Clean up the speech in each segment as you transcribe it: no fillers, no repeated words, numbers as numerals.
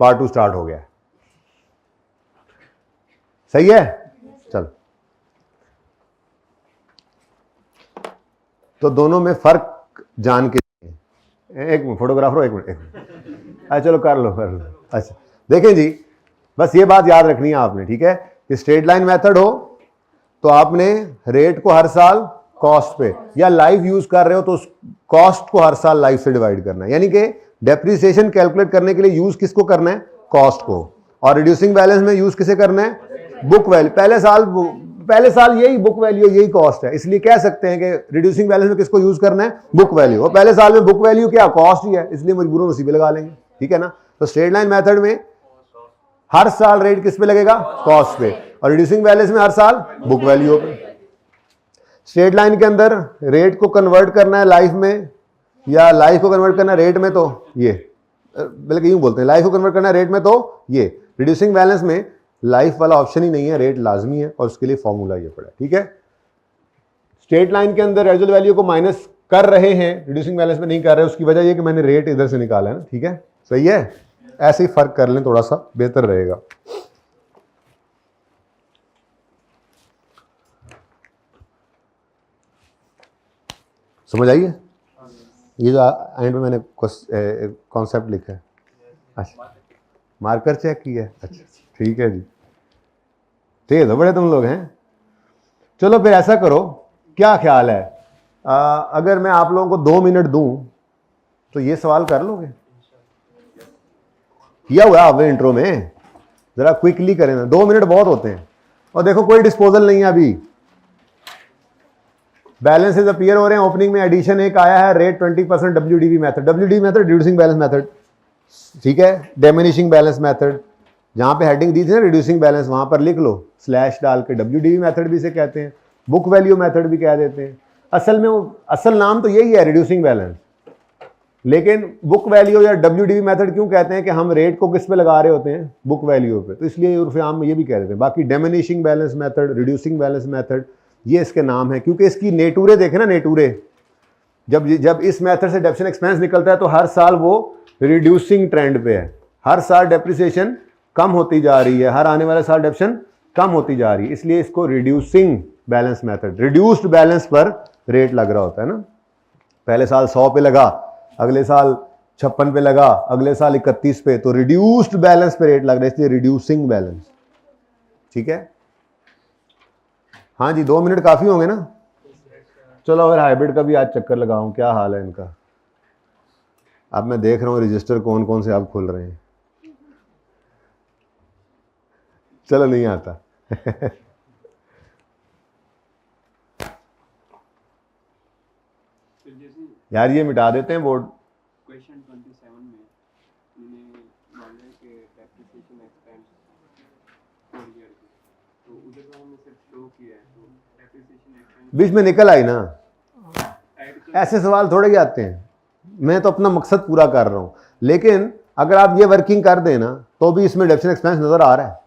Part 2 start हो गया है। सही है, चल। तो दोनों में फर्क जान के, एक मिनट फोटोग्राफर, एक मिनट। अच्छा चलो कर लो। अच्छा देखें जी, बस ये बात याद रखनी है आपने, ठीक है। कि स्ट्रेट लाइन मेथड हो तो आपने रेट को हर साल कॉस्ट पे, या लाइफ यूज कर रहे हो तो कॉस्ट को हर साल लाइफ से डिवाइड करना है। यानी कि डेप्रिसिएशन कैलकुलेट करने के लिए यूज किसको करना है? कॉस्ट को। और रिड्यूसिंग बैलेंस में यूज किसे करना है? Book value. पहले साल यही बुक वैल्यू, यही कॉस्ट है, इसलिए कह सकते हैं कि रिड्यूसिंग बैलेंस में किसको यूज करना है? Book value. और पहले साल में बुक वैल्यू क्या? कॉस्ट ही है, इसलिए मजबूरन उसी पे लगा लेंगे, ठीक है ना। तो स्ट्रेट लाइन मेथड में हर साल रेट किस पे लगेगा? कॉस्ट पे। और रिड्यूसिंग बैलेंस में हर साल बुक वैल्यू पे। स्ट्रेट लाइन के अंदर रेट को कन्वर्ट करना है लाइफ में, या लाइफ को कन्वर्ट करना है रेट में, तो ये बल्कि यूं बोलते हैं, लाइफ को कन्वर्ट करना है रेट में, तो ये। रिड्यूसिंग बैलेंस में लाइफ वाला ऑप्शन ही नहीं है, रेट लाजमी है, और उसके लिए फॉर्मूला ये पड़ा है, ठीक है। स्ट्रेट लाइन के अंदर रेजुअल वैल्यू को माइनस कर रहे हैं, रिड्यूसिंग बैलेंस में नहीं कर रहे, उसकी वजह ये कि मैंने रेट इधर से निकाला है ना, ठीक है। सही है, ऐसे ही फर्क कर लें, थोड़ा सा बेहतर रहेगा। समझ आइए? ये जो एंड में मैंने कॉन्सेप्ट लिखा है, अच्छा मार्कर चेक किया है, अच्छा ठीक है जी। तेज हो बड़े तुम लोग हैं। चलो फिर ऐसा करो, क्या ख्याल है, अगर मैं आप लोगों को 2 मिनट दूं तो ये सवाल कर लोगे? किया हुआ आपने इंट्रो में, जरा क्विकली करें ना, 2 मिनट बहुत होते हैं। और देखो कोई डिस्पोजल नहीं है अभी, बैलेंसेस अपीयर हो रहे हैं। ओपनिंग में एडिशन एक आया है, rate 20% WDV method, WDV method reducing balance method, ठीक है। डिमिनिशिंग बैलेंस मेथड, जहां पे हेडिंग दी थी ना रिड्यूसिंग बैलेंस, वहां पर लिख लो स्लैश डाल के, WDV मेथड भी इसे कहते हैं, बुक वैल्यू मेथड भी कह देते हैं। असल में वो असल नाम तो यही है, रिड्यूसिंग बैलेंस, लेकिन बुक वैल्यू या WDV मेथड क्यों कहते हैं? कि हम रेट को किस पे लगा रहे होते हैं? बुक वैल्यू पे, तो इसलिए उर्फ आम में ये भी कह देते हैं। बाकी diminishing balance method, reducing balance method, ये इसके नाम है, क्योंकि इसकी नेटूरे देखे ना, नेटूरे जब इस मेथड से डेप्रिसिएशन एक्सपेंस निकलता है तो हर साल वो रिड्यूसिंग ट्रेंड पे है, हर साल डेप्रिसिएशन कम होती जा रही है, हर आने वाले साल डेप्रिसिएशन कम होती जा रही है, इसलिए इसको reducing balance method, reduced balance पर रेट लग रहा होता है ना। पहले साल 100 पे लगा, अगले साल 56 पे लगा, अगले साल 31 पे, तो रिड्यूस्ड बैलेंस पे रेट लग रहा है, इसलिए रिड्यूसिंग बैलेंस, ठीक है। हाँ जी, 2 मिनट काफी होंगे ना। चलो अगर हाइब्रिड का भी आज चक्कर लगाऊं, क्या हाल है इनका। अब मैं देख रहा हूँ रजिस्टर कौन कौन से आप खुल रहे हैं। चलो नहीं आता। यार ये मिटा देते हैं बोर्ड। क्वेश्चन 27 में मैंने माना है कि डेप्रिसिएशन एक्सपेंस 4 ईयर की, तो उधर तो हमने सिर्फ शो किया है, तो डेप्रिसिएशन एक्सपेंस बीच में निकल आई ना, ऐसे सवाल थोड़े ही आते हैं। मैं तो अपना मकसद पूरा कर रहा हूं, लेकिन अगर आप ये वर्किंग कर देना तो भी इसमें डेप्रिसिएशन एक्सपेंस नजर आ रहा है,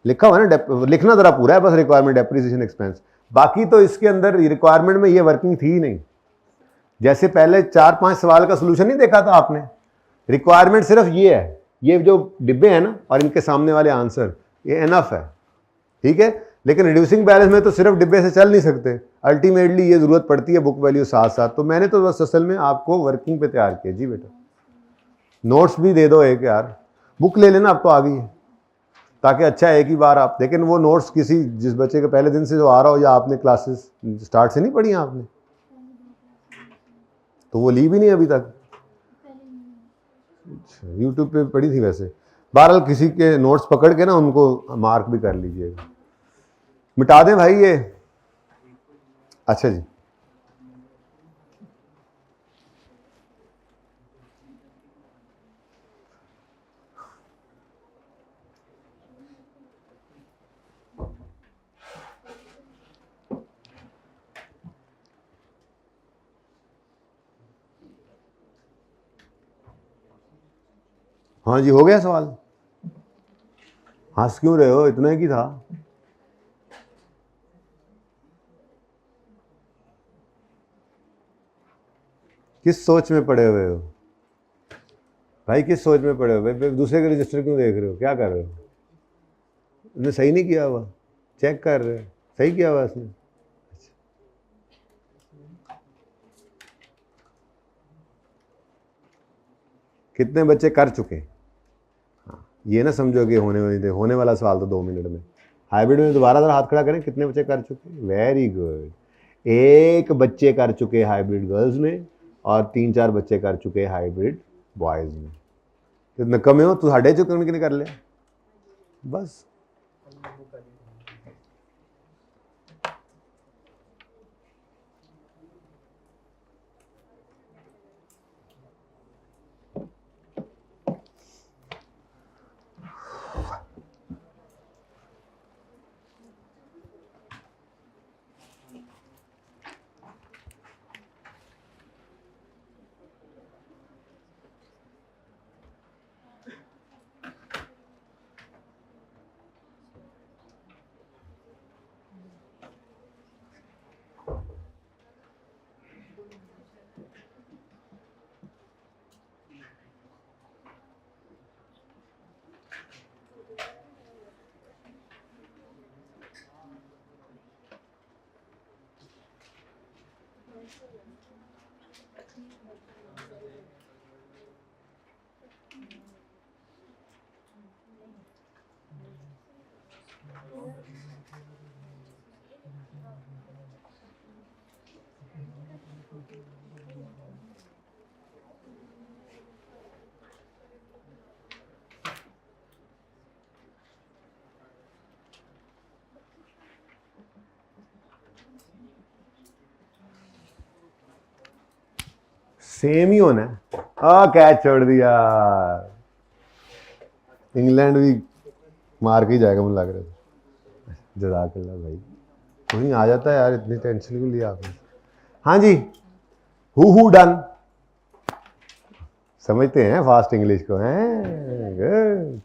लिखा हुआ है ना, लिखना जरा पूरा है बस, रिक्वायरमेंट डेप्रिसिएशन एक्सपेंस। बाकी तो इसके अंदर रिक्वायरमेंट में ये वर्किंग थी ही नहीं। जैसे पहले 4-5 सवाल का सोल्यूशन नहीं देखा था आपने, रिक्वायरमेंट सिर्फ ये है, ये जो डिब्बे हैं ना और इनके सामने वाले आंसर, ये एनफ है, ठीक है। लेकिन रिड्यूसिंग बैलेंस में तो सिर्फ डिब्बे से चल नहीं सकते, अल्टीमेटली ये जरूरत पड़ती है बुक वैल्यू साथ साथ। तो मैंने तो बस असल में आपको वर्किंग पे तैयार किया जी। बेटा नोट्स भी दे दो एक, यार बुक ले लेना, अब तो आ गई है, ताकि अच्छा है एक ही बार आप। लेकिन वो नोट्स किसी जिस बच्चे के पहले दिन से जो आ रहा हो, या आपने क्लासेस स्टार्ट से नहीं पढ़ी आपने, तो वो ली भी नहीं अभी तक। अच्छा, यूट्यूब पे पढ़ी थी वैसे। बहरहाल किसी के नोट्स पकड़ के ना उनको मार्क भी कर लीजिएगा। मिटा दें भाई ये। अच्छा जी, हाँ जी हो गया सवाल। हंस क्यों रहे हो, इतना ही था। किस सोच में पड़े हुए हो? भाई किस सोच में पड़े हो भाई, दूसरे के रजिस्टर क्यों देख रहे हो, क्या कर रहे हो? उसने सही नहीं किया हुआ, चेक कर रहे हो, सही किया हुआ उसने। कितने बच्चे कर चुके? हाँ, ये ना समझो कि होने वाला सवाल तो 2 मिनट में। हाइब्रिड में दोबारा जरा हाथ खड़ा करें, कितने बच्चे कर चुके? वेरी गुड, 1 बच्चे कर चुके हाइब्रिड गर्ल्स में और 3-4 बच्चे कर चुके हाइब्रिड बॉयज़ में। कितने कम हो तू, साढ़े चुके उनके नहीं कर लिया बस। सेम ही होना है। कैच छोड़ दिया, इंग्लैंड भी मार के ही जाएगा मुझे लग रहा है। जज़ाकल्लाह भाई, कोई आ जाता है यार, इतनी टेंशन क्यों लिया आपने? हाँ जी, हु डन, समझते हैं फास्ट इंग्लिश को हैं? गुड।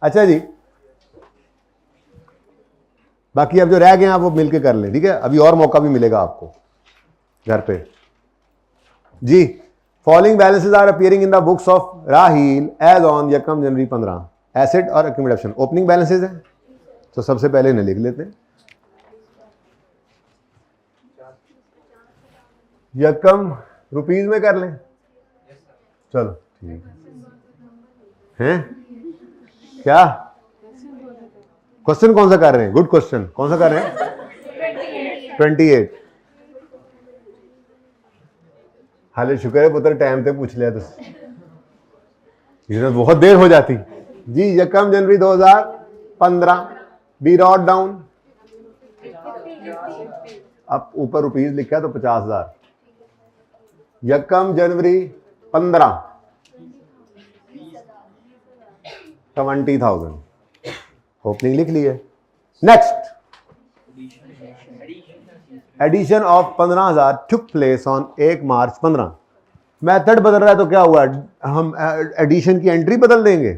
अच्छा जी, बाकी अब जो रह गए हैं आप वो मिलके कर लें, ठीक है? अभी और मौका भी मिलेगा आपको घर पे जी। Following balances are appearing in the books of Raheel as on यकम जनवरी 15। एसेट और एक्यूमुलेशन ओपनिंग बैलेंसेस हैं, तो सबसे पहले इन्हें लिख लेते हैं। यकम रुपीज में कर लें, चलो ठीक है। क्या क्वेश्चन कौन सा कर रहे हैं? गुड क्वेश्चन, कौन सा कर रहे हैं? 28। हाले शुक्र है पुत्र टाइम पे पूछ लिया, तो बहुत देर हो जाती जी। यकम जनवरी 2015 बी रॉट डाउन, अब ऊपर रुपीज लिखा तो 50,000। यकम जनवरी 15 20,000 ओपनिंग लिख ली है। Next, addition of 15,000 took place on 1 March 15। Method बदल रहा है तो क्या हुआ? हम एडिशन की एंट्री बदल देंगे,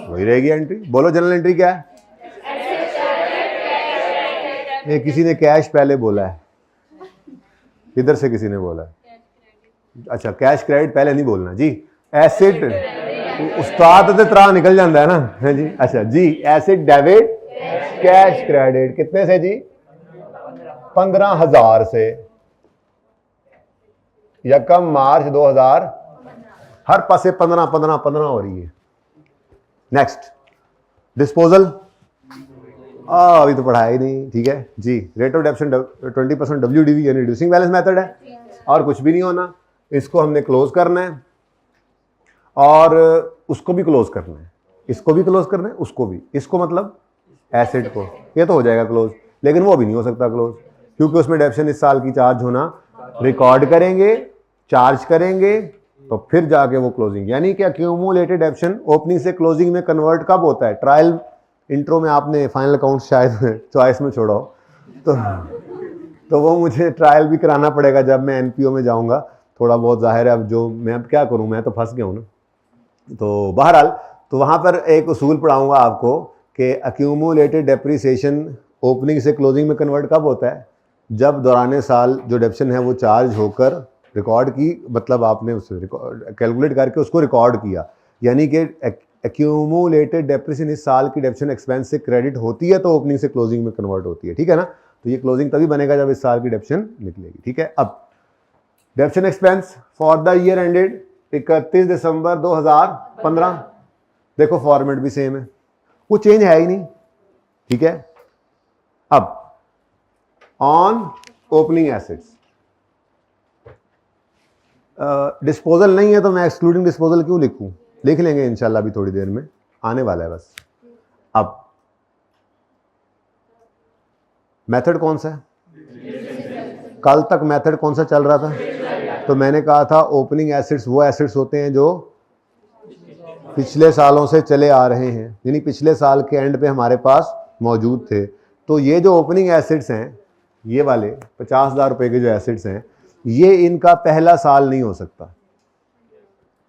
वही रहेगी एंट्री। बोलो जनरल एंट्री क्या है? ये किसी ने कैश पहले बोला है, इधर से किसी ने बोला है। अच्छा, कैश क्रेडिट पहले नहीं बोलना जी। एसेट उस्ताद तो तरा निकल जाता है ना, है जी। अच्छा जी, एसेट डेबिट कैश क्रेडिट कितने से जी? 15,000 से। यकम मार्च 2000, हर पासे 15 हो रही है। नेक्स्ट, डिस्पोजल अभी तो पढ़ाया ही नहीं, ठीक है जी। रेट ऑफ डेप्शन 20% WDV यानी रिड्यूसिंग बैलेंस मेथड है, और कुछ भी नहीं होना। इसको हमने क्लोज करना है और उसको भी क्लोज करना है, इसको भी क्लोज करना है, उसको भी। इसको मतलब एसेट को, ये तो हो जाएगा क्लोज, लेकिन वो भी नहीं हो सकता क्लोज, क्योंकि उसमें डेप्शन इस साल की चार्ज होना रिकॉर्ड करेंगे, चार्ज करेंगे, तो फिर जाके वो क्लोजिंग। यानी कि एक्यूमुलेटेड डेप्शन ओपनिंग से क्लोजिंग में कन्वर्ट कब होता है? ट्रायल इंट्रो में आपने फाइनल अकाउंट शायद चॉइस में छोड़ा हो, तो वो मुझे ट्रायल भी कराना पड़ेगा जब मैं NPO में जाऊंगा। थोड़ा बहुत जाहिर है, अब जो मैं अब क्या करूं, मैं तो फंस गया हूं ना। तो बहरहाल, तो वहां पर एक उसूल पढ़ाऊंगा आपको कि एक्यूमुलेटेड डेप्रिसिएशन ओपनिंग से क्लोजिंग में कन्वर्ट कब होता है? जब दौरान साल जो डेप्शन है वो चार्ज होकर रिकॉर्ड की, मतलब आपने उसे कैलकुलेट करके उसको रिकॉर्ड किया। यानी कि एक्यूमुलेटेड डेप्रिसिएशन इस साल की डेप्रिसिएशन एक्सपेंस से क्रेडिट होती है तो ओपनिंग से क्लोजिंग में कन्वर्ट होती है, ठीक है ना। तो ये क्लोजिंग तभी बनेगा जब इस साल की डेप्रिसिएशन निकलेगी, ठीक है। अब depreciation expense for the year ended 31 दिसंबर 2015, देखो फॉर्मेट भी सेम है, कुछ चेंज है ही नहीं, ठीक है। अब ऑन ओपनिंग एसेट्स, डिस्पोजल नहीं है तो मैं एक्सक्लूडिंग डिस्पोजल क्यों लिखूं, लिख लेंगे इंशाल्लाह अभी थोड़ी देर में, आने वाला है बस। अब मेथड कौन सा है, कल तक मेथड कौन सा चल रहा था, तो मैंने कहा था ओपनिंग एसेट्स वो एसेट्स होते हैं जो पिछले सालों से चले आ रहे हैं, यानी पिछले साल के एंड पे हमारे पास मौजूद थे। तो ये जो ओपनिंग एसेट्स हैं, ये वाले 50,000 रुपए के जो एसेट्स हैं, ये इनका पहला साल नहीं हो सकता।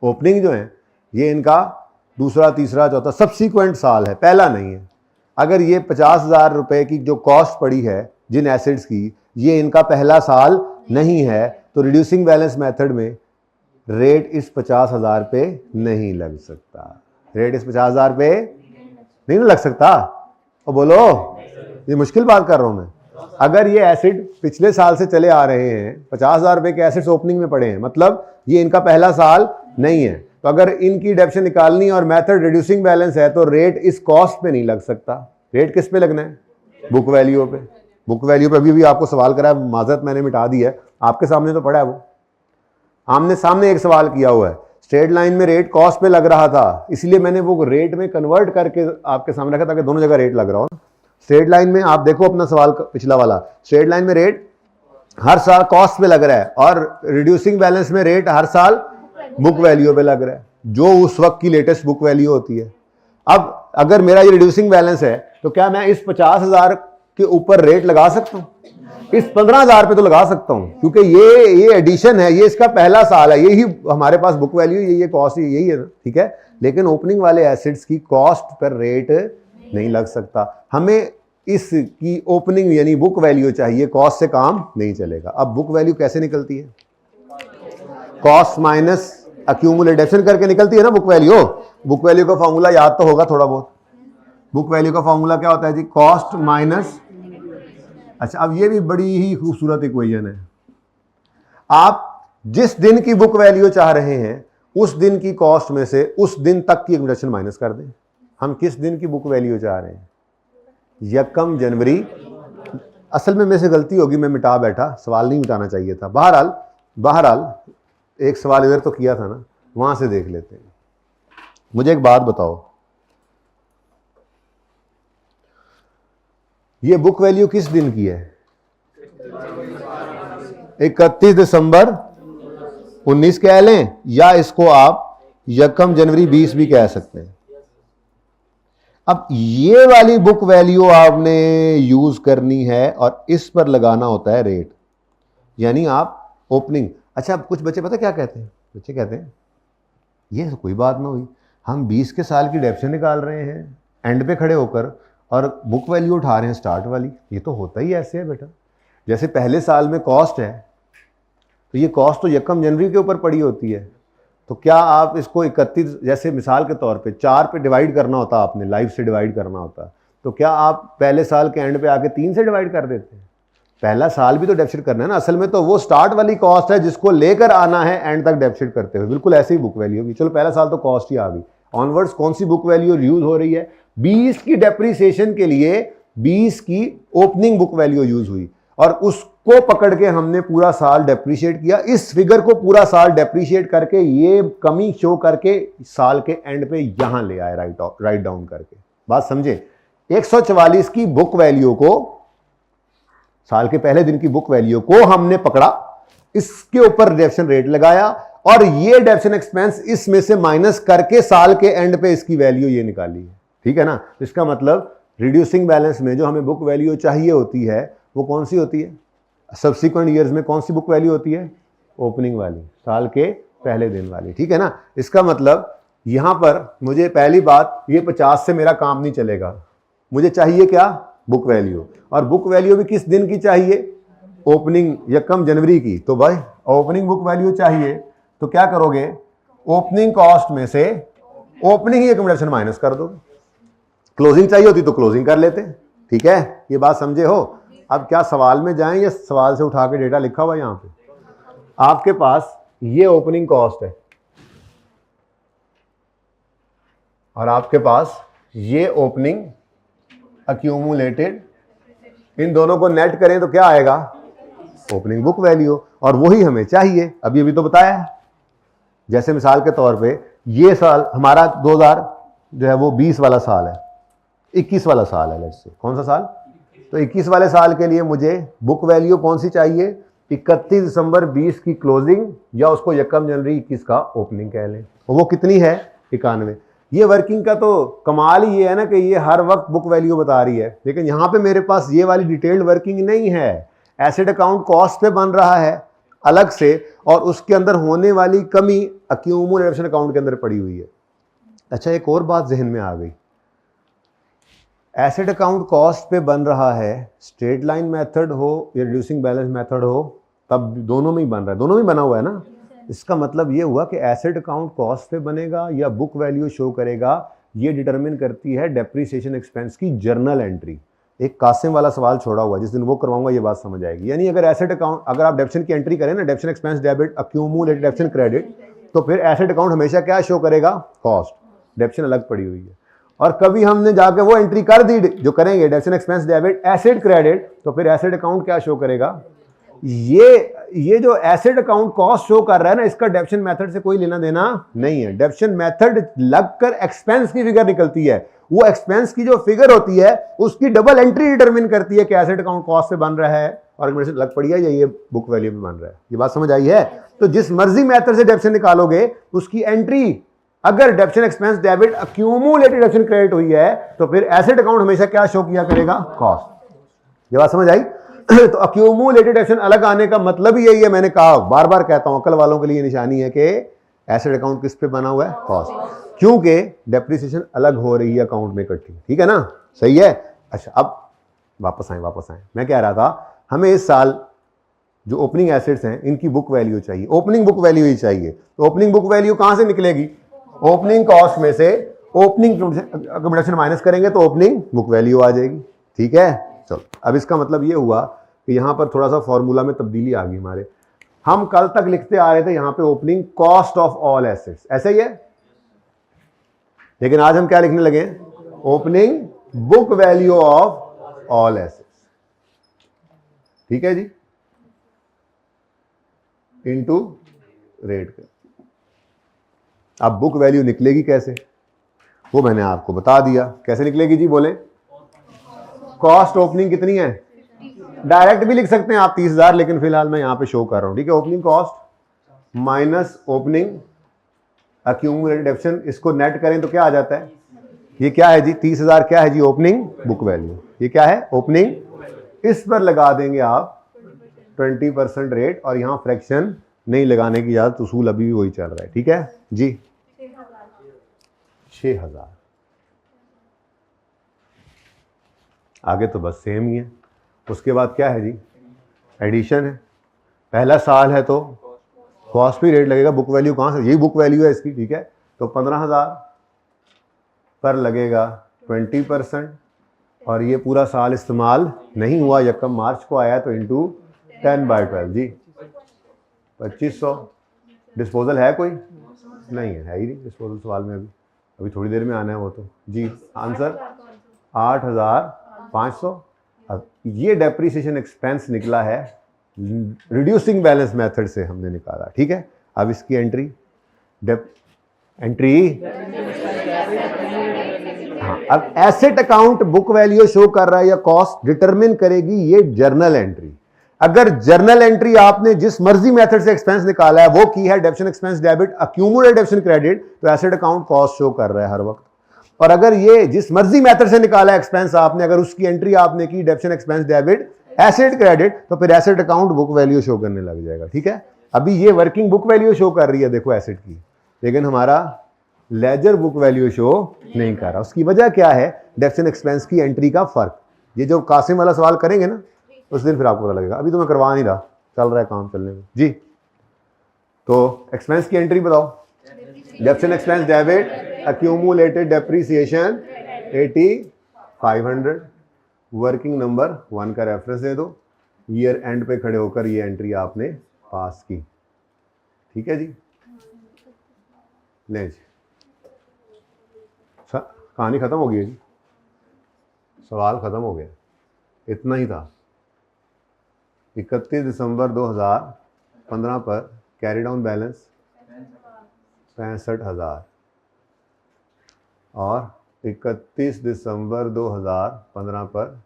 ओपनिंग जो है ये इनका दूसरा, तीसरा, चौथा सब्सीक्वेंट साल है, पहला नहीं है। अगर ये 50,000 रुपए की जो कॉस्ट पड़ी है जिन एसेट्स की, ये इनका पहला साल नहीं है, तो रिड्यूसिंग बैलेंस मेथड में रेट इस 50,000 पे नहीं लग सकता। रेट इस 50,000 पे नहीं ना लग सकता। और बोलो, ये मुश्किल बात कर रहा हूं मैं। अगर ये एसेट पिछले साल से चले आ रहे हैं, 50,000 रुपए के एसेट्स ओपनिंग में पड़े हैं, मतलब ये इनका पहला साल नहीं है, तो अगर इनकी डेप्शन निकालनी और मेथड रिड्यूसिंग बैलेंस है तो रेट इस कॉस्ट पे नहीं लग सकता। रेट किस पे लगना है, बुक वैल्यू पे। बुक वैल्यू पे अभी भी आपको सवाल करा है, माजरत मैंने मिटा दी है, आपके सामने तो पड़ा है वो, आमने सामने एक सवाल किया हुआ है। स्ट्रेट लाइन में रेट कॉस्ट पे लग रहा था, इसलिए मैंने वो रेट में कन्वर्ट करके आपके सामने रखा ताकि दोनों जगह रेट लग रहा हो। स्ट्रेट लाइन में आप देखो अपना सवाल पिछला वाला, स्ट्रेट लाइन में रेट हर साल कॉस्ट पे लग रहा है और रिड्यूसिंग बैलेंस में रेट हर साल बुक वैल्यू पे लग रहा है, जो उस वक्त की लेटेस्ट बुक वैल्यू होती है। अब अगर मेरा ये रिड्यूसिंग बैलेंस है तो क्या मैं इस 50,000 के ऊपर रेट लगा सकता हूं, इस 15,000 पे तो लगा सकता हूं, क्योंकि ये एडिशन है, ये इसका पहला साल है, यही हमारे पास बुक वैल्यू, ये कॉस्ट यही है ना, ठीक है। लेकिन ओपनिंग वाले एसेट्स की कॉस्ट पर रेट नहीं लग सकता। हमें इसकी ओपनिंग यानी बुक वैल्यू चाहिए, कॉस्ट से काम नहीं चलेगा। अब बुक वैल्यू कैसे निकलती है, कॉस्ट माइनस एक्यूमुलेशन करके निकलती है ना बुक वैल्यू। बुक वैल्यू का फॉर्मूला याद तो होगा थोड़ा बहुत। बुक वैल्यू का फॉर्मूला क्या होता है जी, कॉस्ट माइनस, अच्छा अब ये भी बड़ी ही खूबसूरत इक्वेशन है। आप जिस दिन की बुक वैल्यू चाह रहे हैं उस दिन की कॉस्ट में से उस दिन तक की एक्यूमुलेशन माइनस कर दें। हम किस दिन की बुक वैल्यू चाह रहे हैं, 1 जनवरी। असल में मेरे से गलती होगी, मैं मिटा बैठा, सवाल नहीं मिटाना चाहिए था। बहरहाल एक सवाल इधर तो किया था ना, वहां से देख लेते हैं। मुझे एक बात बताओ, ये बुक वैल्यू किस दिन की है, 31 दिसंबर 19 कह लें, या इसको आप 1 जनवरी 20 भी कह सकते हैं। अब ये वाली बुक वैल्यू आपने यूज करनी है और इस पर लगाना होता है रेट, यानी आप ओपनिंग। अच्छा, अब कुछ बच्चे पता क्या कहते हैं, बच्चे कहते हैं ये तो कोई बात ना हुई, हम 20 के साल की डेप्शन निकाल रहे हैं एंड पे खड़े होकर और बुक वैल्यू उठा रहे हैं स्टार्ट वाली। ये तो होता ही ऐसे है बेटा, जैसे पहले साल में कॉस्ट है तो ये कॉस्ट तो 1 जनवरी के ऊपर पड़ी होती है, तो क्या आप इसको 31, जैसे मिसाल के तौर पे 4 पे डिवाइड करना होता, आपने लाइफ से डिवाइड करना होता, तो क्या आप पहले साल के एंड पे आके 3 से डिवाइड कर देते हैं? पहला साल भी तो डेप्सिट करना है ना। असल में तो वो स्टार्ट वाली कॉस्ट है जिसको लेकर आना है एंड तक डेप्सिट करते हुए। बिल्कुल ऐसे ही बुक वैल्यू होगी। चलो पहला साल तो कॉस्ट ही आ गई, ऑनवर्ड्स कौन सी बुक वैल्यू यूज हो रही है, 20 की डेप्रिसिएशन के लिए 20 की ओपनिंग बुक वैल्यू यूज हुई और उसको पकड़ के हमने पूरा साल डेप्रिशिएट किया। इस फिगर को पूरा साल डेप्रिशिएट करके ये कमी शो करके साल के एंड पे यहां ले आए राइट डाउन करके। बात समझे, 144 की बुक वैल्यू को, साल के पहले दिन की बुक वैल्यू को हमने पकड़ा, इसके ऊपर डेप्शन रेट लगाया और ये डेप्शन एक्सपेंस इसमें से माइनस करके साल के एंड पे इसकी वैल्यू ये निकाली है। ठीक है ना। इसका मतलब रिड्यूसिंग बैलेंस में जो हमें बुक वैल्यू चाहिए होती है वो कौन सी होती है, सब्सिक्वेंट ईयर्स में कौन सी बुक वैल्यू होती है, ओपनिंग वाली, साल के पहले दिन वाली। ठीक है ना। इसका मतलब यहां पर मुझे पहली बात, ये 50 से मेरा काम नहीं चलेगा, मुझे चाहिए क्या, बुक वैल्यू। और बुक वैल्यू भी किस दिन की चाहिए, ओपनिंग 1 जनवरी की। तो भाई ओपनिंग बुक वैल्यू चाहिए तो क्या करोगे, ओपनिंग कॉस्ट में से ओपनिंग ही अकोमोडेशन माइनस कर दोगे। क्लोजिंग चाहिए होती तो क्लोजिंग कर लेते। ठीक है, ये बात समझे हो। अब क्या सवाल में जाएं या सवाल से उठा के डेटा लिखा हुआ है यहां पे? आपके पास ये ओपनिंग कॉस्ट है और आपके पास ये ओपनिंग अक्यूमुलेटेड, इन दोनों को नेट करें तो क्या आएगा? Opening book value. और वही हमें चाहिए, अभी अभी तो बताया है। जैसे मिसाल के तौर पे ये साल हमारा 2000 जो है वो 20 वाला साल है, 21 वाला साल है, लेट्स से। कौन सा साल? तो 21 वाले साल के लिए मुझे बुक वैल्यू कौन सी चाहिए? 31 दिसंबर 20 की क्लोजिंग या उसको 1 जनवरी 21 का ओपनिंग कह लें। वो कितनी है? 91। ये वर्किंग का तो कमाल ही ये है ना कि ये हर वक्त बुक वैल्यू बता रही है, लेकिन यहां पे मेरे पास ये वाली डिटेल्ड वर्किंग नहीं है। एसेट अकाउंट कॉस्ट पे बन रहा है अलग से, और उसके अंदर होने वाली कमी अक्यूमुलेशन अकाउंट के अंदर पड़ी हुई है। अच्छा, एक और बात जहन में आ गई। एसेट अकाउंट कॉस्ट पे बन रहा है, स्ट्रेट लाइन मेथड हो या रिड्यूसिंग बैलेंस मेथड हो, तब दोनों में ही बन रहा है, दोनों में बना हुआ है ना। इसका मतलब ये हुआ कि एसेट अकाउंट कॉस्ट पे बनेगा या बुक वैल्यू शो करेगा, ये डिटरमिन करती है डेप्रिसिएशन एक्सपेंस की जर्नल एंट्री। एक कासिम वाला सवाल छोड़ा हुआ, जिस दिन वो करवाऊंगा ये बात समझ आएगी। यानी अगर एसेट अकाउंट, अगर आप डेप्शन की एंट्री करें ना, डेप्शन एक्सपेंस डेबिट अक्यूमुलेटेड डेप्शन क्रेडिट, तो फिर एसेट अकाउंट हमेशा क्या शो करेगा? कॉस्ट। डेप्शन अलग पड़ी हुई है। और कभी हमने जाके वो एंट्री कर दी जो करेंगे डेप्शन एक्सपेंस डेबिट एसेट क्रेडिट, तो फिर एसेट अकाउंट क्या शो करेगा? ये जो एसेट अकाउंट कॉस्ट शो कर रहा है ना, इसका डेप्शन मेथड से कोई लेना देना नहीं है। डेप्शन मेथड लगकर एक्सपेंस की फिगर निकलती है। वो एक्सपेंस की जो फिगर होती है उसकी डबल एंट्री डिटरमिन करती है कि एसेट अकाउंट कॉस्ट से बन रहा है और लग पड़ी है या ये बुक वैल्यू में बन रहा है। ये बात समझ आई है? तो जिस मर्जी मेथड से डेप्शन निकालोगे, उसकी एंट्री अगर डेप्शन एक्सपेंस डेबिट अक्यूमुलेटेड डेप्शन क्रेडिट हुई है, तो फिर एसेट अकाउंट हमेशा क्या शो किया करेगा? कॉस्ट। ये बात समझ आई? तो अक्यूमुलेटेड डेप्शन अलग आने का मतलब ही यही है। मैंने कहा, बार बार कहता हूं, अकल वालों के लिए निशानी है कि एसेट अकाउंट किस पे बना हुआ है? कॉस्ट। क्योंकि डेप्रिसिएशन अलग हो रही है अकाउंट में इकट्ठी। ठीक है ना? सही है। अच्छा, अब वापस आए। मैं कह रहा था, हमें इस साल जो ओपनिंग एसेट्स हैं इनकी बुक वैल्यू चाहिए, ओपनिंग बुक वैल्यू ही चाहिए। तो ओपनिंग बुक वैल्यू कहां से निकलेगी? ओपनिंग कॉस्ट में से ओपनिंग अकोमोडेशन माइनस करेंगे तो ओपनिंग बुक वैल्यू आ जाएगी। ठीक है, चलो। अब इसका मतलब ये हुआ कि यहां पर थोड़ा सा फॉर्मूला में तब्दीली आ गई हमारे। हम कल तक लिखते आ रहे थे यहां पे opening cost of all assets, ऐसा ही है, लेकिन आज हम क्या लिखने लगे? Opening book value of all assets. ठीक है जी, इनटू रेट का। अब बुक वैल्यू निकलेगी कैसे, वो मैंने आपको बता दिया। कैसे निकलेगी जी? बोले। कॉस्ट ओपनिंग कितनी है? डायरेक्ट भी लिख सकते हैं आप 30,000, लेकिन फिलहाल मैं यहां पे शो कर रहा हूं। ठीक है, opening cost minus opening accumulated डेप्शन, इसको नेट करें तो क्या आ जाता है? ये क्या है जी? 30,000 क्या है जी? Opening book value. ये क्या है? ओपनिंग। इस पर लगा देंगे आप 20% रेट, और यहां फ्रैक्शन नहीं लगाने की इजाजत, उसूल अभी भी वही चल रहा है। ठीक है जी, 6,000। आगे तो बस सेम ही है। उसके बाद क्या है जी? एडिशन है। पहला साल है तो कॉस्ट भी रेट लगेगा, बुक वैल्यू कहां से? यही बुक वैल्यू है इसकी। ठीक है, तो 15,000 पर लगेगा 20%, और ये पूरा साल इस्तेमाल नहीं हुआ, 1 मार्च को आया, तो इंटू 10/12 जी 2500। डिस्पोजल है कोई? नहीं है ही नहीं डिस्पोजल सवाल में। अभी थोड़ी देर में आना है वो तो जी। आंसर 8,500। अब ये डेप्रिसिएशन एक्सपेंस निकला है, रिड्यूसिंग बैलेंस मेथड से हमने निकाला। ठीक है, अब इसकी एंट्री हाँ, अब asset account book value show कर रहा है या कॉस्ट डिटरमिन करेगी ये जर्नल एंट्री। अगर जर्नल एंट्री आपने जिस मर्जी मेथड से एक्सपेंस निकाला है वो की है डेप्शन एक्सपेंस डेबिट अक्यूमुलेटेड डेप्शन क्रेडिट, तो एसेट अकाउंट कॉस्ट शो कर रहा है हर वक्त। और अगर ये जिस मर्जी मेथड से निकाला है एक्सपेंस आपने, अगर उसकी एंट्री आपने की डेप्शन एक्सपेंस डेबिट एसेट क्रेडिट, तो फिर asset account book value show करने लग जाएगा। ठीक है, अभी ये वर्किंग बुक वैल्यू शो कर रही है देखो एसेट की, लेकिन हमारा लेजर बुक वैल्यू शो नहीं कर रहा। उसकी वजह क्या है? डेप्शन एक्सपेंस की एंट्री का फर्क। ये जो कासिम वाला सवाल करेंगे ना उस दिन फिर आपको पता लगेगा, अभी तो मैं करवा नहीं रहा, चल रहा है काम चलने में जी। तो एक्सपेंस की एंट्री बताओ। डेप्शन expense debit accumulated depreciation 8500, working number 1 का रेफरेंस दे दो, ईयर एंड पे खड़े होकर ये एंट्री आपने पास की। ठीक है जी, ले जी, कहानी ख़त्म हो गई है जी, सवाल ख़त्म हो गया, इतना ही था। 31 दिसंबर 2015 पर कैरी डाउन बैलेंस 65,000 और 31 दिसंबर 2015 पर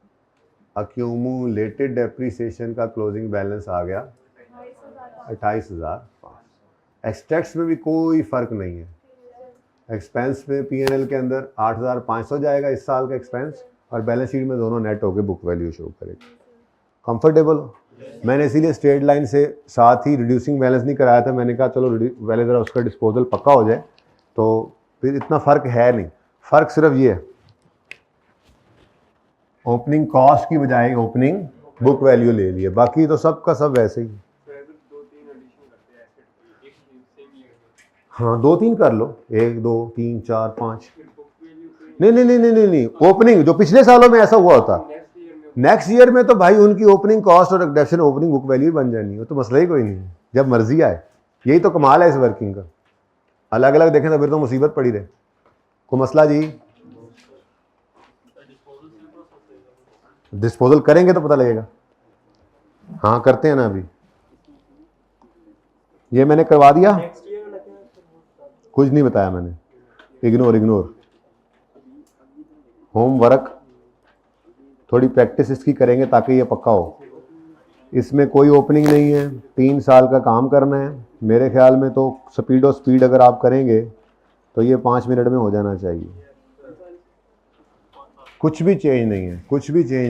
अक्यूमुलेटेड डेप्रीसिएशन का क्लोजिंग बैलेंस आ गया 28,000। एक्सटेक्स में भी कोई फ़र्क नहीं है, एक्सपेंस में P&L के अंदर 8,500 जाएगा इस साल का एक्सपेंस, और बैलेंस शीट में दोनों नेट होकर बुक वैल्यू शो करेगा। कंफर्टेबल हो? मैंने इसीलिए स्ट्रेट लाइन से साथ ही रिड्यूसिंग बैलेंस नहीं कराया था, मैंने कहा चलो पहले ज़रा उसका डिस्पोजल पक्का हो जाए, तो फिर इतना फ़र्क है नहीं। फ़र्क सिर्फ ये है, ओपनिंग कॉस्ट की बजाय ओपनिंग बुक वैल्यू ले लिए, बाकी तो सब का सब वैसे ही। हाँ 2-3 कर लो, 1 2 3 4 5। नहीं, ओपनिंग जो पिछले सालों में ऐसा हुआ होता, नेक्स्ट ईयर में तो भाई उनकी ओपनिंग कॉस्ट और डेप्रिसिएशन ओपनिंग बुक वैल्यू बन जानी है, तो मसला ही कोई नहीं है, जब मर्जी आए। यही तो कमाल है इस वर्किंग का, अलग अलग देखें तो फिर तो मुसीबत पड़ी रहे। कोई मसला जी? डिस्पोजल करेंगे तो पता लगेगा। हाँ करते हैं ना, अभी ये मैंने करवा दिया, कुछ नहीं बताया मैंने, इग्नोर। होमवर्क थोड़ी प्रैक्टिस इसकी करेंगे ताकि ये पक्का हो। इसमें कोई ओपनिंग नहीं है, 3 साल का काम करना है मेरे ख्याल में, तो स्पीड अगर आप करेंगे तो ये 5 मिनट में हो जाना चाहिए। कुछ भी चेंज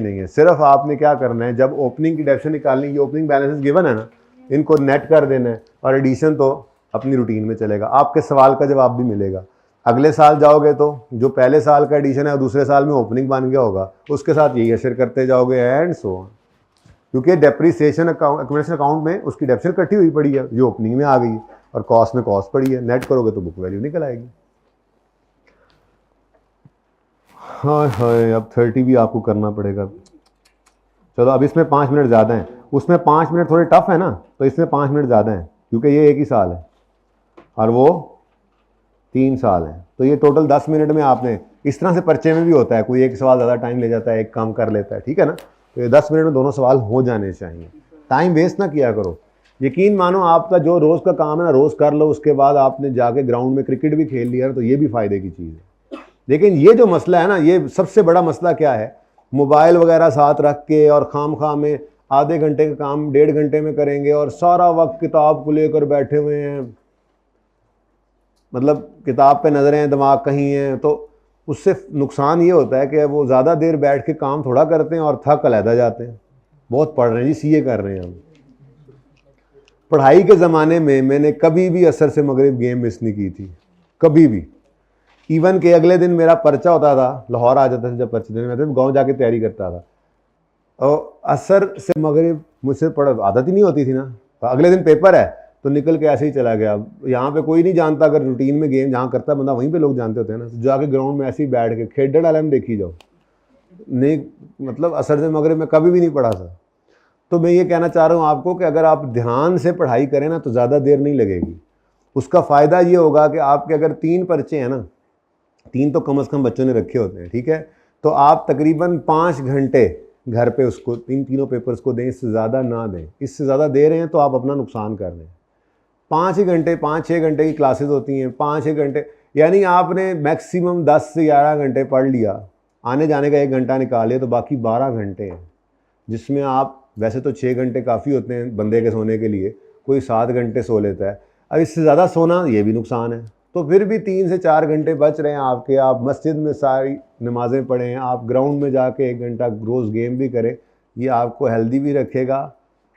नहीं है, सिर्फ आपने क्या करना है, जब ओपनिंग की डेप्रिसिएशन निकालनी, ये ओपनिंग बैलेंसेस गिवन है ना, इनको नेट कर देना है, और एडिशन तो अपनी रूटीन में चलेगा। आपके सवाल का जवाब भी मिलेगा। अगले साल जाओगे तो जो पहले साल का एडिशन है दूसरे साल में ओपनिंग बन गया होगा, उसके साथ यही अशर करते जाओगे एंड सो ऑन, क्योंकि डेप्रीसिएशन एक्यूमुलेशन अकाउंट में उसकी डेप्रिसिएशन इकट्ठी हुई पड़ी है जो ओपनिंग में आ गई, और कॉस्ट में कॉस्ट पड़ी है, नेट करोगे तो बुक वैल्यू निकल आएगी। हाँ अब 30 भी आपको करना पड़ेगा। चलो अब इसमें 5 मिनट ज़्यादा हैं, उसमें 5 मिनट थोड़े टफ है ना, तो इसमें 5 मिनट ज़्यादा हैं, क्योंकि ये 1 ही साल है और वो 3 साल है, तो ये टोटल 10 मिनट में आपने, इस तरह से पर्चे में भी होता है, कोई एक सवाल ज़्यादा टाइम ले जाता है, एक कम कर लेता है, ठीक है ना, तो ये 10 मिनट में दोनों सवाल हो जाने चाहिए। टाइम वेस्ट ना किया करो। यकीन मानो आपका जो रोज़ का काम है ना, रोज़ कर लो, उसके बाद आपने जाके ग्राउंड में क्रिकेट भी खेल लिया, तो ये भी फ़ायदे की चीज़ है। लेकिन ये जो मसला है ना, ये सबसे बड़ा मसला क्या है, मोबाइल वगैरह साथ रख के और खाम में आधे घंटे का काम 1.5 घंटे में करेंगे, और सारा वक्त किताब को लेकर बैठे हुए हैं, मतलब किताब पे नज़रें, दिमाग कहीं है, तो उससे नुकसान ये होता है कि वो ज़्यादा देर बैठ के काम थोड़ा करते हैं और थक अलहदा जाते हैं। बहुत पढ़ रहे हैं जी, CA कर रहे हैं हम। पढ़ाई के ज़माने में मैंने कभी भी असर से मगरिब गेम मिस नहीं की थी, कभी भी। इवन के अगले दिन मेरा पर्चा होता था, लाहौर आ जाता था जब पर्चे देने में, तो गाँव जाके तैयारी करता था, और असर से मगरिब मुझसे आदत ही नहीं होती थी ना, तो अगले दिन पेपर है तो निकल के ऐसे ही चला गया। यहाँ पे कोई नहीं जानता, अगर रूटीन में गेम जहाँ करता है बंदा वहीं पे लोग जानते होते हैं ना, तो जाके ग्राउंड में ऐसे ही बैठ के खेडर डाला में देखी जाओ, नहीं मतलब असर से मगरिब में कभी भी नहीं पढ़ा था। तो मैं ये कहना चाह रहा हूँ आपको कि अगर आप ध्यान से पढ़ाई करें ना तो ज़्यादा देर नहीं लगेगी। उसका फ़ायदा ये होगा कि आपके अगर 3 पर्चे हैं ना, 3 तो कम से कम बच्चों ने रखे होते हैं, ठीक है, तो आप तकरीबन 5 घंटे घर पे उसको तीनों पेपर्स को दें, इससे ज़्यादा ना दें। इससे ज़्यादा दे रहे हैं तो आप अपना नुकसान कर रहे हैं। 5 ही घंटे, 5-6 घंटे की क्लासेस होती हैं, 5-6 घंटे, यानी आपने मैक्सिमम 10 से 11 घंटे पढ़ लिया, आने जाने का 1 घंटा निकाल लिया, तो बाकी 12 घंटे हैं, जिसमें आप वैसे तो 6 घंटे काफ़ी होते हैं बंदे के सोने के लिए, कोई 7 घंटे सो लेता है। अब इससे ज़्यादा सोना ये भी नुकसान है, तो फिर भी 3 से 4 घंटे बच रहे हैं आपके। आप मस्जिद में सारी नमाज़ें पढ़ें, आप ग्राउंड में जाके 1 घंटा रोज़ गेम भी करें, ये आपको हेल्दी भी रखेगा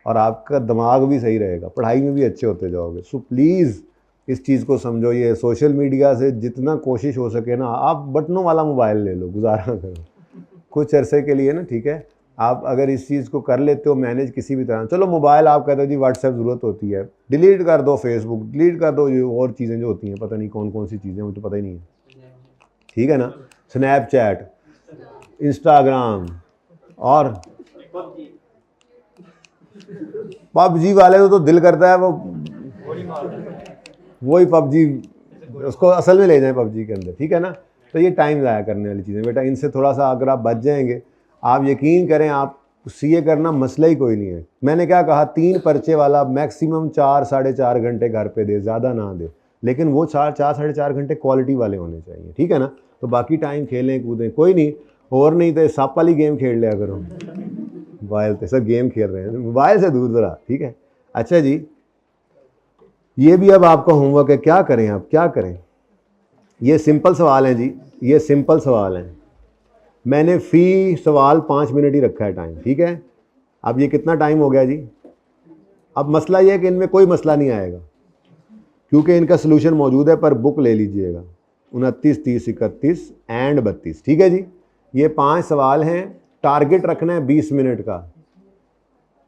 और आपका दिमाग भी सही रहेगा, पढ़ाई में भी अच्छे होते जाओगे। सो प्लीज़ इस चीज़ को समझो। ये सोशल मीडिया से जितना कोशिश हो सके ना, आप बटनों वाला मोबाइल ले लो, गुजारा करो कुछ अरसे के लिए ना, ठीक है। आप अगर इस चीज़ को कर लेते हो मैनेज किसी भी तरह, चलो मोबाइल आप कहते हो जी व्हाट्सएप ज़रूरत होती है, डिलीट कर दो, फेसबुक डिलीट कर दो, ये और चीज़ें जो होती हैं, पता नहीं कौन कौन सी चीज़ें, मुझे तो पता ही नहीं है। ठीक है ना, स्नैपचैट, इंस्टाग्राम और पबजी वाले को तो दिल करता है वो वही पबजी उसको असल में ले जाएं पबजी के अंदर, ठीक है ना। तो ये टाइम ज़ाया करने वाली चीज़ें बेटा, इनसे थोड़ा सा अगर आप बच जाएंगे, आप यकीन करें आप सीए करना मसला ही कोई नहीं है। मैंने क्या कहा, 3 पर्चे वाला मैक्सिमम 4 साढ़े 4 घंटे घर पे दे, ज़्यादा ना दे, लेकिन वो 4 साढ़े 4 घंटे क्वालिटी वाले होने चाहिए, ठीक है ना। तो बाकी टाइम खेलें कूदें कोई नहीं, और नहीं तो सांप वाली गेम खेल लिया करो। मोबाइल पे सब गेम खेल रहे हैं, मोबाइल से दूर ज़रा, ठीक है। अच्छा जी, ये भी अब आपका होमवर्क है, क्या करें आप, क्या करें। ये सिंपल सवाल हैं जी, ये सिंपल सवाल हैं। मैंने फ़ी सवाल 5 मिनट ही रखा है टाइम, ठीक है। अब ये कितना टाइम हो गया जी। अब मसला ये है कि इनमें कोई मसला नहीं आएगा क्योंकि इनका सोल्यूशन मौजूद है, पर बुक ले लीजिएगा 29, 30, 31 एंड 32, ठीक है जी। ये 5 सवाल हैं, टारगेट रखना है 20 मिनट का।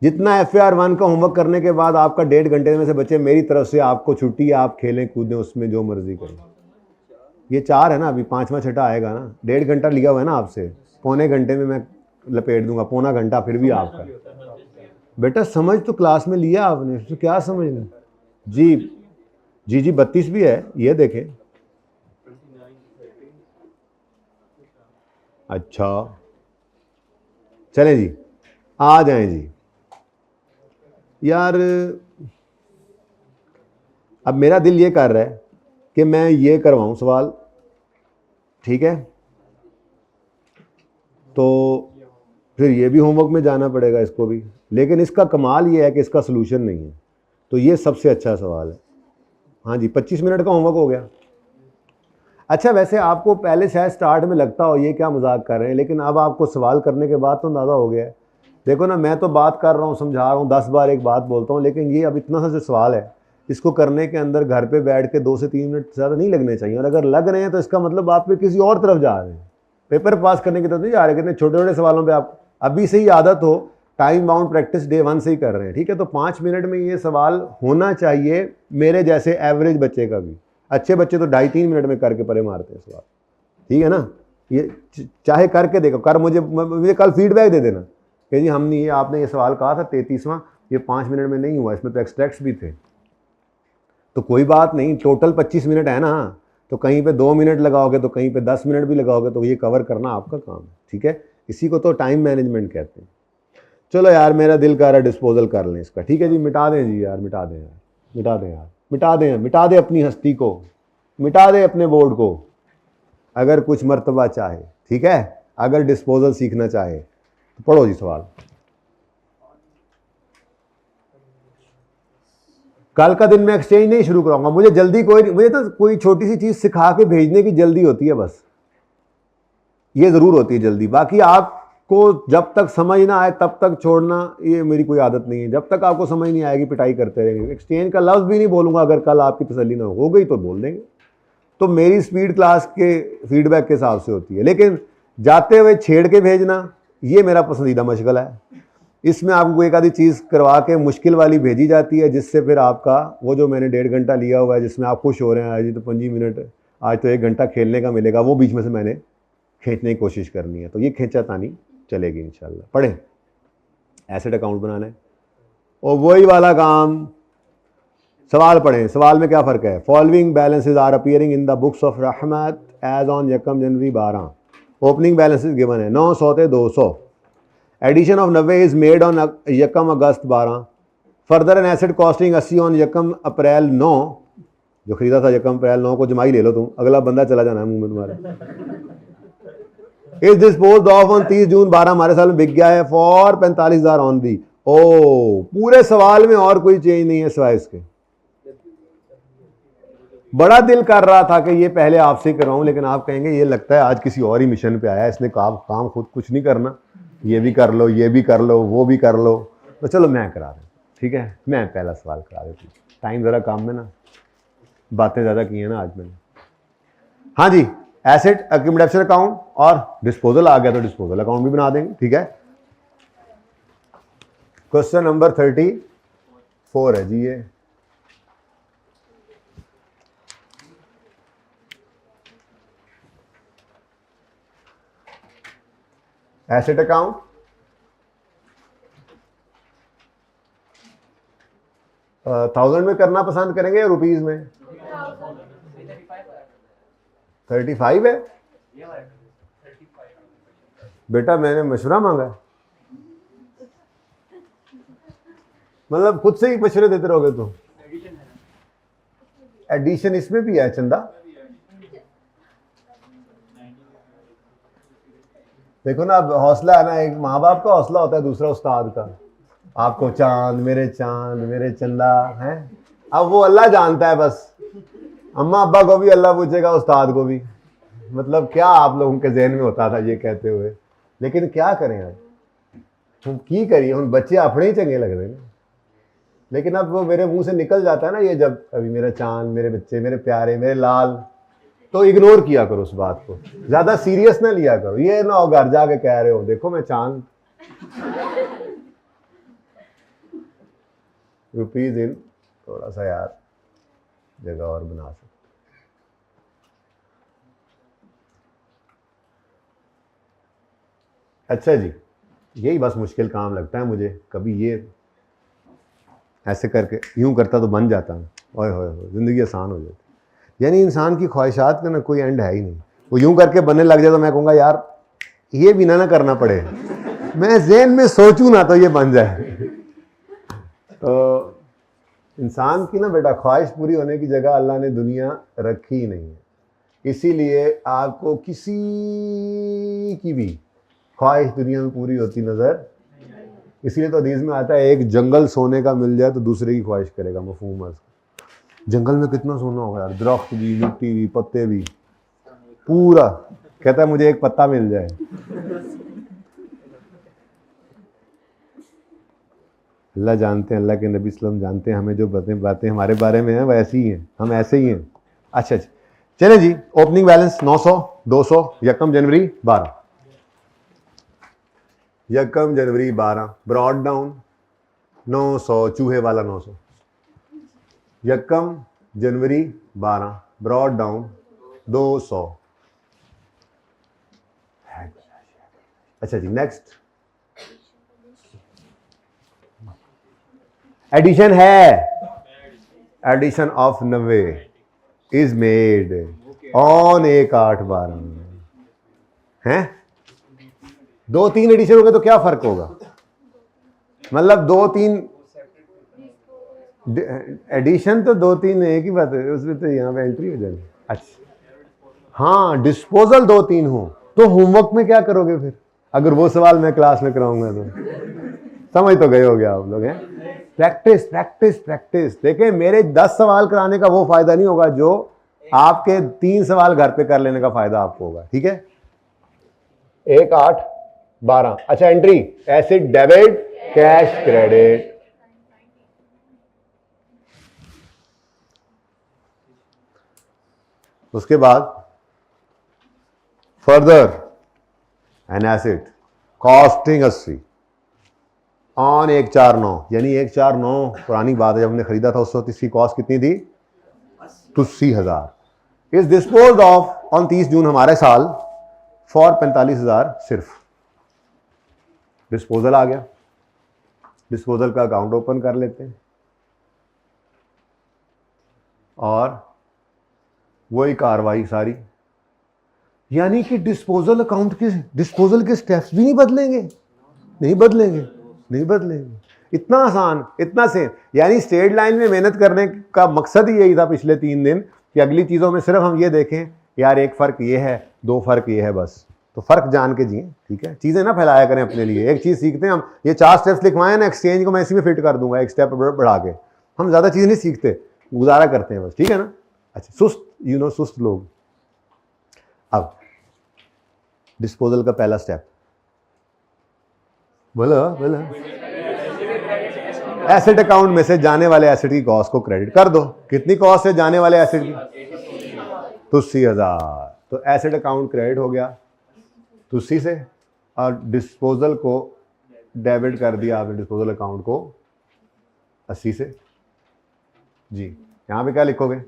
जितना FAR1 का होमवर्क करने के बाद आपका 1.5 घंटे में से बचे, मेरी तरफ से आपको छुट्टी, आप खेलें कूदें उसमें जो मर्जी करें। ये 4 है ना, अभी 5वां छठा आएगा ना। 1.5 घंटा लिया हुआ है ना आपसे, पौने घंटे में मैं लपेट दूंगा, पौना घंटा फिर भी आपका। बेटा समझ तो क्लास में लिया आपने, तो क्या समझना जी। जी जी 32 भी है, ये देखें। अच्छा चलें जी, आ जाएं जी। यार अब मेरा दिल ये कर रहा है कि मैं ये करवाऊं सवाल, ठीक है। तो फिर ये भी होमवर्क में जाना पड़ेगा इसको भी, लेकिन इसका कमाल ये है कि इसका सलूशन नहीं है, तो ये सबसे अच्छा सवाल है। हाँ जी 25 मिनट का होमवर्क हो गया। अच्छा वैसे आपको पहले शायद स्टार्ट में लगता हो ये क्या मजाक कर रहे हैं, लेकिन अब आपको सवाल करने के बाद तो अंदाज़ा हो गया है। देखो ना, मैं तो बात कर रहा हूँ, समझा रहा हूँ, 10 बार एक बात बोलता हूँ, लेकिन ये अब इतना सा जो सवाल है इसको करने के अंदर घर पे बैठ के 2 से 3 मिनट ज़्यादा नहीं लगने चाहिए। और अगर लग रहे हैं तो इसका मतलब आप पे किसी और तरफ जा रहे हैं, पेपर पास करने की तरफ नहीं जा रहे। कितने छोटे छोटे सवालों पर आप अभी से ही आदत हो, टाइम बाउंड प्रैक्टिस डे 1 से ही कर रहे हैं, ठीक है। तो 5 मिनट में ये सवाल होना चाहिए मेरे जैसे एवरेज बच्चे का भी। अच्छे बच्चे तो 2.5-3 मिनट में करके परे मारते हैं सवाल, ठीक है ना। ये चाहे करके देखो, कर मुझे कल फीडबैक दे देना कि जी हमने ये आपने ये सवाल कहा था 33वां, ये 5 मिनट में नहीं हुआ, इसमें तो एक्सट्रैक्ट्स भी थे। तो कोई बात नहीं, टोटल 25 मिनट है ना, तो कहीं पे 2 मिनट लगाओगे तो कहीं पे 10 मिनट भी लगाओगे, तो ये कवर करना आपका काम है, ठीक है। इसी को तो टाइम मैनेजमेंट कहते हैं। चलो यार मेरा दिल कर रहा है डिस्पोजल कर लें इसका, ठीक है जी। मिटा दें जी यार, मिटा दें यार, मिटा दें यार, मिटा दें अपनी हस्ती को, मिटा दें अपने बोर्ड को, अगर कुछ मर्तबा चाहे, ठीक है। अगर डिस्पोजल सीखना चाहे तो पढ़ो जी सवाल। कल का दिन मैं एक्सचेंज नहीं शुरू कराऊंगा, मुझे जल्दी मुझे तो कोई छोटी सी चीज़ सिखा के भेजने की जल्दी होती है, बस ये ज़रूर होती है जल्दी। बाकी आपको जब तक समझ ना आए तब तक छोड़ना, ये मेरी कोई आदत नहीं है। जब तक आपको समझ नहीं आएगी पिटाई करते रहेंगे। एक्सचेंज का लफ्ज़ भी नहीं बोलूँगा अगर कल आपकी तसल्ली ना हो गई तो बोल देंगे। तो मेरी स्पीड क्लास के फीडबैक के हिसाब से होती है, लेकिन जाते हुए छेड़ के भेजना ये मेरा पसंदीदा मशगला है। इसमें आपको एक आधी चीज़ करवा के मुश्किल वाली भेजी जाती है, जिससे फिर आपका वो जो मैंने 1.5 घंटा लिया हुआ है जिसमें आप खुश हो रहे हैं आज तो 25 मिनट, आज तो 1 घंटा खेलने का मिलेगा, वो बीच में से मैंने खींचने की कोशिश करनी है। तो ये खींचातानी चलेगी इंशाल्लाह। पढ़ें, एसेट अकाउंट बनाना है और वही वाला काम। सवाल पढ़ें, सवाल में क्या फ़र्क है। Following balances are appearing in the books of Rahmat as on यकम जनवरी 12। ओपनिंग बैलेंसेज गिवन है 900 थे 200। Addition of 90 is made on यकम अगस्त 12। Further an asset costing 80 on यकम अप्रैल 9। जो खरीदा था यकम अप्रैल 9 को, जमाई ले लो तुम, अगला बंदा चला जाना है मुंह में तुम्हारे। इज डिस्पोज ऑफ ऑन 30 जून 12 हमारे साल में बिक गया है फॉर 45,000 ऑन दी। ओ पूरे सवाल में और कोई चेंज नहीं है सिवाय इसके। बड़ा दिल कर रहा था कि ये पहले आपसे करवाऊं, लेकिन आप कहेंगे ये लगता है आज किसी और ही मिशन पे आया है, इसने काम खुद कुछ नहीं करना, ये भी कर लो, ये भी कर लो, वो भी कर लो। तो चलो मैं करा दूँ, ठीक है। मैं पहला सवाल करा देती हूँ, टाइम ज़रा काम में ना, बातें ज़्यादा की हैं ना आज मैंने। हाँ जी, एसेट एक्यूमुलेशन अकाउंट और डिस्पोजल आ गया तो डिस्पोजल अकाउंट भी बना देंगे, ठीक है। क्वेश्चन नंबर 34 है जी ये। एसेट अकाउंट, थाउजेंड में करना पसंद करेंगे या रुपीज में? 35 है बेटा, मैंने मशवरा मांगा, मतलब खुद से ही मशवरे देते रहोगे तुम। एडिशन इसमें भी है चंदा, देखो ना, अब हौसला है ना, एक माँ बाप का हौसला होता है, दूसरा उस्ताद का। आपको चांद मेरे चंदा है, अब वो अल्लाह जानता है बस। अम्मा अब्बा को भी अल्लाह पूछेगा, उस्ताद को भी। मतलब क्या आप लोगों के जहन में होता था ये कहते हुए, लेकिन क्या करें अब, हम की करिए, उन बच्चे अपने ही चंगे लग रहे हैं। लेकिन अब वो मेरे मुंह से निकल जाता है ना ये, जब अभी मेरा चांद, मेरे बच्चे, मेरे प्यारे, मेरे लाल, तो इग्नोर किया करो उस बात को, ज्यादा सीरियस ना लिया करो। ये ना हो घर जाके कह रहे हो देखो मैं चांद रुपीज इन, थोड़ा सा यार जगह और बना सकते। अच्छा जी, यही बस मुश्किल काम लगता है मुझे, कभी ये ऐसे करके यूं करता तो बन जाता, ओए होए होए, जिंदगी आसान हो जाती। यानी इंसान की ख्वाहिशात का ना कोई एंड है ही नहीं, वो यूं करके बनने लग जाए तो मैं कहूँगा यार ये भी ना करना पड़े, मैं ज़हन में सोचूं ना तो ये बन जाए। तो इंसान की ना बेटा ख्वाहिश पूरी होने की जगह अल्लाह ने दुनिया रखी ही नहीं है, इसीलिए आपको किसी की भी ख्वाहिश दुनिया में पूरी होती नजर, इसीलिए तो हदीस में आता है एक जंगल सोने का मिल जाए तो दूसरे की ख्वाहिश करेगा। मफहूम है इसका, जंगल में कितना सोना होगा यार, दरख्त भी, मिट्टी भी, पत्ते भी, पूरा कहता है मुझे एक पत्ता मिल जाए। अल्लाह जानते हैं, अल्लाह के नबी सल्लम जानते हैं, हमें जो बातें हमारे बारे में हैं वह ऐसी ही हैं, हम ऐसे ही हैं। अच्छा अच्छा, चलें जी, ओपनिंग बैलेंस 900, 200, यकम जनवरी 12, यकम जनवरी 12, ब्रॉड डाउन 900, चूहे वाला 900, यकम जनवरी 12, ब्रॉड डाउन 200। अच्छा जी, नेक्स्ट एडिशन है, addition of 90 is made on 1/8/12 हैं। 2-3 एडिशन हो गए तो क्या फर्क होगा, मतलब 2-3 एडिशन तो 2-3 एक ही बात है, उसमें तो यहाँ पे एंट्री हो जाएगी। अच्छा हाँ, डिस्पोजल 2-3 हो तो होमवर्क में क्या करोगे फिर, अगर वो सवाल मैं क्लास में कराऊंगा तो समझ तो गए हो गया आप लोग हैं। प्रैक्टिस प्रैक्टिस प्रैक्टिस, देखें मेरे 10 सवाल कराने का वो फायदा नहीं होगा जो आपके 3 सवाल घर पे कर लेने का फायदा आपको होगा, ठीक है। 1/8/12, अच्छा entry acid debit cash credit, उसके बाद further N acid costing 80 on 1/4/9, यानी 1/4/9 पुरानी बात है, जब हमने खरीदा था उस वक्त इसकी कॉस्ट कितनी थी, 80,000। इज डिस्पोज ऑफ ऑन 30 जून हमारे साल फॉर 45,000 सिर्फ। डिस्पोजल आ गया, डिस्पोजल का अकाउंट ओपन कर लेते हैं और वही कार्रवाई सारी, यानी कि डिस्पोजल अकाउंट के, डिस्पोजल के स्टेप्स भी नहीं बदलेंगे, नहीं बदलेंगे, नहीं बदलेंगे, इतना आसान, इतना सेम। यानी स्ट्रेट लाइन में मेहनत करने का मकसद ही यही था पिछले 3 दिन कि अगली चीज़ों में सिर्फ हम ये देखें यार एक फ़र्क ये है, 2 फ़र्क ये है, बस तो फ़र्क जान के जिए, ठीक है। चीज़ें ना फैलाया करें अपने लिए, एक चीज़ सीखते हैं हम, ये 4 स्टेप्स लिखवाएं ना, एक्सचेंज को मैं इसी में फिट कर दूंगा एक स्टेप बढ़ा के, हम ज़्यादा चीज़ नहीं सीखते, गुजारा करते हैं बस, ठीक है ना। अच्छा सुस्त, सुस्त लोग। अब डिस्पोजल का पहला स्टेप, बोलो बोलो, एसेट अकाउंट में से जाने वाले एसेट की कॉस्ट को क्रेडिट कर दो। कितनी कॉस्ट है जाने वाले एसेट की, 80,000, तो एसेट अकाउंट क्रेडिट हो गया 80 से, और डिस्पोजल को डेबिट कर दिया आपने, डिस्पोजल अकाउंट को 80 से जी। यहां पे क्या लिखोगे,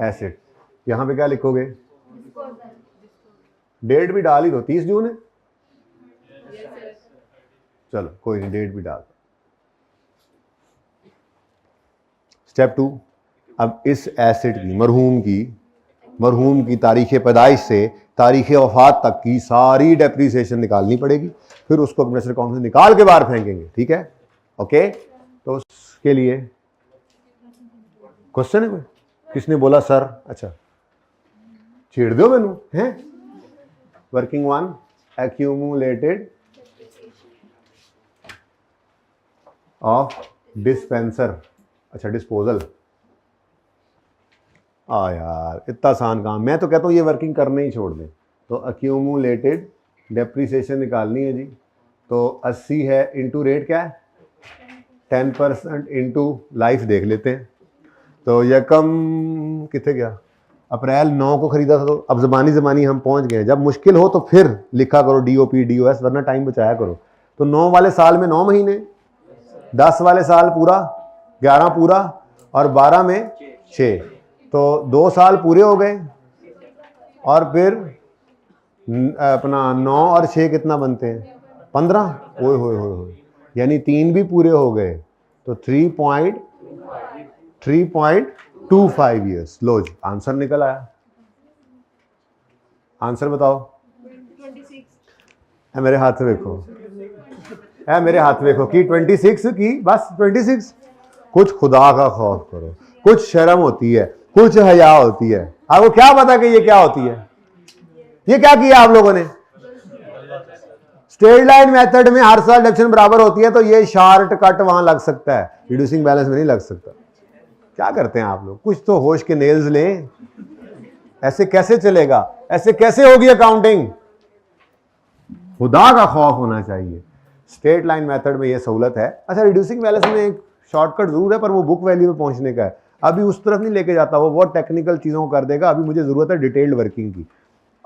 एसेट, यहां पे क्या लिखोगे, डेट भी डाल ही दो, 30 जून है, चलो कोई नहीं, डेट भी डाल। स्टेप 2, अब इस एसेट की, मरहूम की तारीख पैदाइश से तारीख वफात तक की सारी डेप्रीसिएशन निकालनी पड़ेगी, फिर उसको इन्वेस्टर अकाउंट से निकाल के बाहर फेंकेंगे, ठीक है। ओके, तो उसके लिए क्वेश्चन है कोई? किसने बोला सर? अच्छा, छेड़ दो मैनू हैं। Working one, accumulated of dispenser, अच्छा डिस्पोजल। यार इतना आसान काम, मैं तो कहता हूँ ये वर्किंग करने ही छोड़ दें। तो अक्यूमुलेटेड डेप्रीसिएशन निकालनी है जी, तो 80 है, इंटू रेट क्या है 10% इंटू लाइफ देख लेते हैं। तो यकम कितने गया, अप्रैल 9 को खरीदा था, तो अब ज़बानी हम पहुंच गए हैं। जब मुश्किल हो तो फिर लिखा करो DOP DOS, वरना टाइम बचाया करो। तो 9 वाले साल में 9 महीने, 10 वाले साल पूरा, 11 पूरा, और 12 में 6, तो 2 साल पूरे हो गए। और फिर अपना 9 और 6 कितना बनते हैं 15, ओए होए होए, यानी 3 भी पूरे हो गए, तो 3.25 ईयर्स। लो जी, आंसर निकल आया। आंसर बताओ। 26। मेरे हाथ में देखो, मेरे हाथ में देखो कि 26 की, बस 26। कुछ खुदा का खौफ करो, कुछ शर्म होती है, कुछ हया होती है। आपको क्या पता कि ये क्या होती है? ये क्या किया आप लोगों ने? स्ट्रेट लाइन मेथड में हर साल डेप्शन बराबर होती है, तो ये शॉर्ट कट वहां लग सकता है, रिड्यूसिंग बैलेंस में नहीं लग सकता। क्या करते हैं आप लोग? कुछ तो होश के नेल्स लें। ऐसे कैसे चलेगा? ऐसे कैसे होगी अकाउंटिंग? खुदा का खौफ होना चाहिए। स्ट्रेट लाइन मेथड में ये सहूलत है। अच्छा, रिड्यूसिंग बैलेंस में एक शॉर्टकट जरूर है, पर वो बुक वैल्यू में पहुंचने का है। अभी उस तरफ नहीं लेके जाता, वो बहुत टेक्निकल चीज़ों को कर देगा। अभी मुझे ज़रूरत है डिटेल्ड वर्किंग की।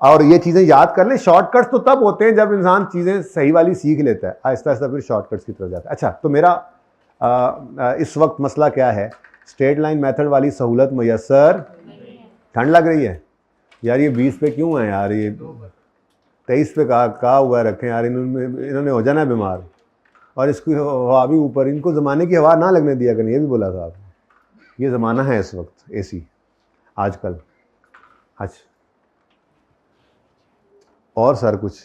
और ये चीज़ें याद कर लें। शॉर्टकट्स तो तब होते हैं जब इंसान चीज़ें सही वाली सीख लेता है, आहिस्ता आहिस्ता फिर शॉर्टकट्स की तरफ जाता है। अच्छा, तो मेरा इस वक्त मसला क्या है? स्ट्रेट लाइन मेथड वाली सहूलत मैसर, ठंड लग रही है यार। ये 20 पे क्यों है यार? ये 23 पे कहा हुआ रखें यार, इन्होंने हो जाना बीमार। और इसकी हवा भी ऊपर, इनको ज़माने की हवा ना लगने दिया करें, ये भी बोला था आपने। ये ज़माना है इस वक्त AC आजकल। अच्छा, और सर कुछ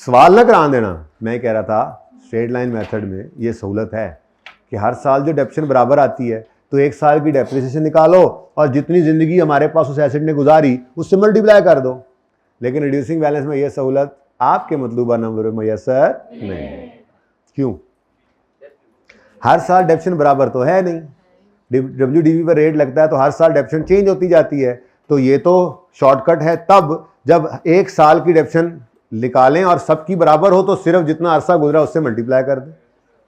सवाल न करा देना। मैं कह रहा था स्ट्रेट लाइन मेथड में ये सहूलत है कि हर साल जो डेप्शन बराबर आती है, तो 1 साल की डेप्रिसिएशन निकालो और जितनी ज़िंदगी हमारे पास उस एसेट ने गुजारी उससे मल्टीप्लाई कर दो। लेकिन रिड्यूसिंग बैलेंस में ये सहूलत आपके मतलूबा नंबर में मैसर नहीं। क्यों? हर साल डेप्शन बराबर तो है नहीं। WDV पर रेट लगता है, तो हर साल डेप्शन चेंज होती जाती है। तो ये तो शॉर्टकट है तब जब 1 साल की डेप्शन निकालें और सबकी बराबर हो, तो सिर्फ जितना अरसा गुजरा उससे मल्टीप्लाई कर दें।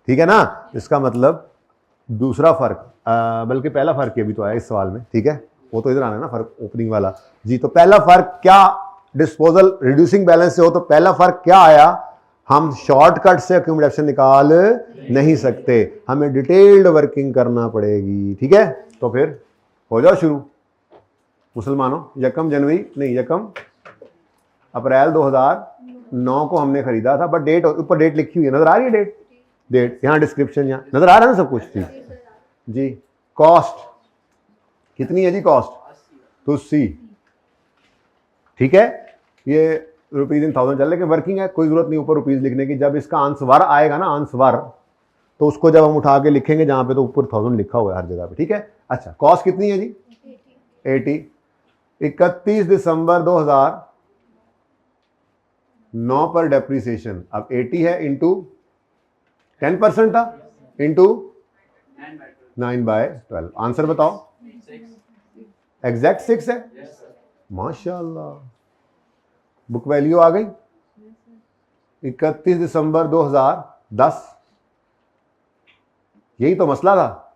ठीक है ना? इसका मतलब दूसरा फर्क, बल्कि पहला फर्क ये भी तो आया इस सवाल में। ठीक है, वो तो इधर आना है ना फर्क, ओपनिंग वाला जी। तो पहला फर्क क्या? डिस्पोजल रिड्यूसिंग बैलेंस से हो तो पहला फर्क क्या आया? हम शॉर्टकट से अक्यूमुलेशन निकाल नहीं सकते, हमें डिटेल्ड वर्किंग करना पड़ेगी। ठीक है, तो फिर हो जाओ शुरू मुसलमानों। 1 जनवरी नहीं, 1 अप्रैल 2009 को हमने खरीदा था, बट डेट ऊपर डेट लिखी हुई है, नजर आ रही है डेट यहाँ डिस्क्रिप्शन, यहाँ नजर आ रहा है ना सब कुछ? ठीक जी। कॉस्ट कितनी है जी? कॉस्ट तो 80। ठीक है, ये ₹1000 चल, लेकिन वर्किंग है, कोई जरूरत नहीं ऊपर रुपीज लिखने की। जब इसका आंसर आएगा ना, आंसर, तो उसको जब हम उठा के लिखेंगे जहां पे, तो ऊपर 1000 लिखा हुआ है हर जगह पे। ठीक है। अच्छा, कॉस्ट कितनी है जी? 80। 31 दिसंबर 2009 पर डेप्रीसिएशन अब 80 है, इंटू 10% था, इंटू 9/12। आंसर बताओ। एग्जैक्ट 6 है। माशाल्लाह, बुक वैल्यू आ गई। 31 दिसंबर 2010। यही तो मसला था।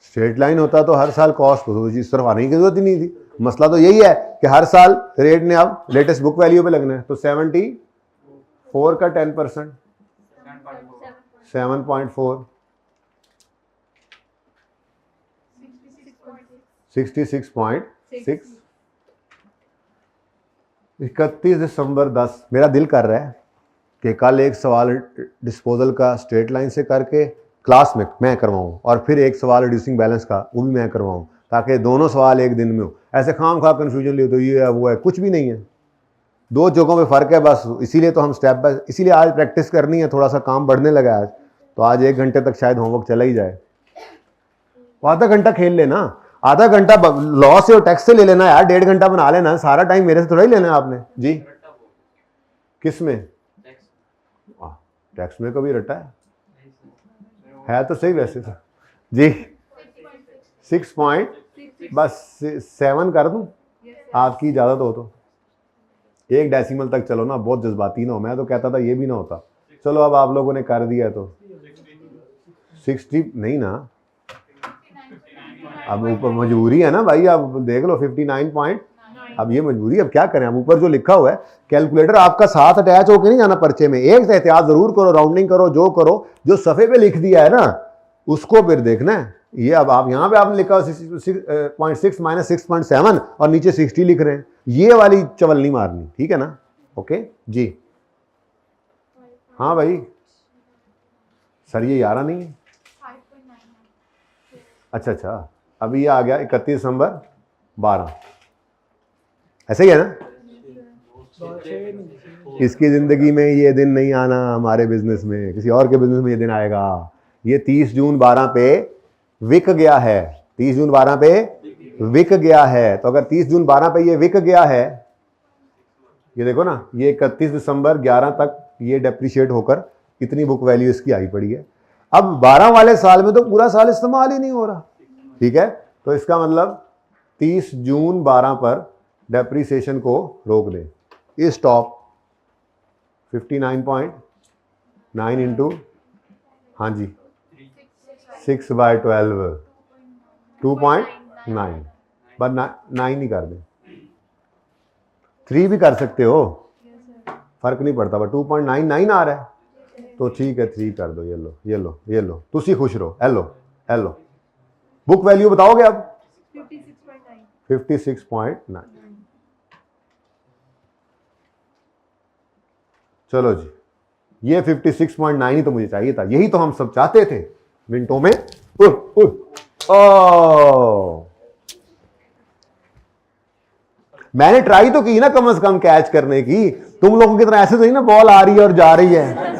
स्ट्रेट लाइन होता तो हर साल कॉस्ट तो इस तरफ आने की जरूरत ही नहीं थी। मसला तो यही है कि हर साल रेट ने अब लेटेस्ट बुक वैल्यू पे लगना है। तो 74 का 10%, 7.4, 66.6। 31 दिसंबर 10। मेरा दिल कर रहा है कि कल एक सवाल डिस्पोजल का स्ट्रेट लाइन से करके क्लास में मैं करवाऊँ, और फिर एक सवाल रिड्यूसिंग बैलेंस का वो भी मैं करवाऊँ, ताकि दोनों सवाल एक दिन में हो। ऐसे खाम खा कन्फ्यूजन ले तो ये है वो है, कुछ भी नहीं है, दो जगहों पे फ़र्क है बस। इसीलिए तो हम स्टेप बाय, इसीलिए आज प्रैक्टिस करनी है, थोड़ा सा काम बढ़ने लगा है आज, तो आज 1 घंटे तक शायद होमवर्क चला ही जाए। तो आधा घंटा खेल लेना, आधा घंटा लॉ से और टैक्स से ले लेना यार, 1.5 घंटा बना लेना, सारा टाइम मेरे से थोड़ा ही लेना है आपने जी। किस में? टैक्स में कभी रटा है तो सही वैसे तो जी। 6 पॉइंट बस 7 कर दूं, आपकी इजाजत हो तो 1 डेसिमल तक चलो ना, बहुत जज्बाती ना हो। मैं तो कहता था ये भी ना होता, चलो अब आप लोगों ने कर दिया तो 60 नहीं ना, अब ऊपर मजबूरी है ना भाई, अब देख लो 59 पॉइंट, अब ये मजबूरी, अब क्या करें। अब ऊपर जो लिखा हुआ है कैलकुलेटर आपका साथ अटैच होकर नहीं जाना पर्चे में, एक एहतियात जरूर करो, राउंडिंग करो, जो करो, जो सफ़े पे लिख दिया है ना उसको फिर देखना है। ये अब आप यहाँ पे आपने लिखा 6.6 माइनस 6.7 और नीचे 60 लिख रहे हैं, ये वाली चवल नहीं मारनी, ठीक है ना? ओके जी। हाँ भाई सर ये 11 नहीं है, अच्छा, अभी ये आ गया 31 दिसंबर 12, ऐसे ही है ना? इसकी ज़िंदगी में ये दिन नहीं आना, हमारे बिजनेस में, किसी और के बिजनेस में ये दिन आएगा। ये 30 जून 12 पे विक गया है, 30 जून 12 पे विक गया है। तो अगर 30 जून 12 पे ये विक गया है, ये देखो ना, ये 31 दिसंबर 11 तक ये डेप्रिशिएट होकर इतनी बुक वैल्यू इसकी आई पड़ी है। अब 12 वाले साल में तो पूरा साल इस्तेमाल ही नहीं हो रहा, ठीक है? तो इसका मतलब 30 जून 12 पर डेप्रिसिएशन को रोक दें। ये स्टॉप 59.9 इंटू, हाँ जी 6/12 2.9, बस 9 ही कर दें, 3 भी कर सकते हो, फर्क नहीं पड़ता, बट 2.99 आ रहा है तो ठीक है 3 कर दो। ये लो तुसी खुश रहो। हेलो बुक वैल्यू बताओगे अब? 56.9। चलो जी, ये 56.9 ही तो मुझे चाहिए था, यही तो हम सब चाहते थे मिनटों में। मैंने ट्राई तो की ना कम से कम कैच करने की, तुम लोगों की तरह ऐसे तो नहीं ना बॉल आ रही है और जा रही है।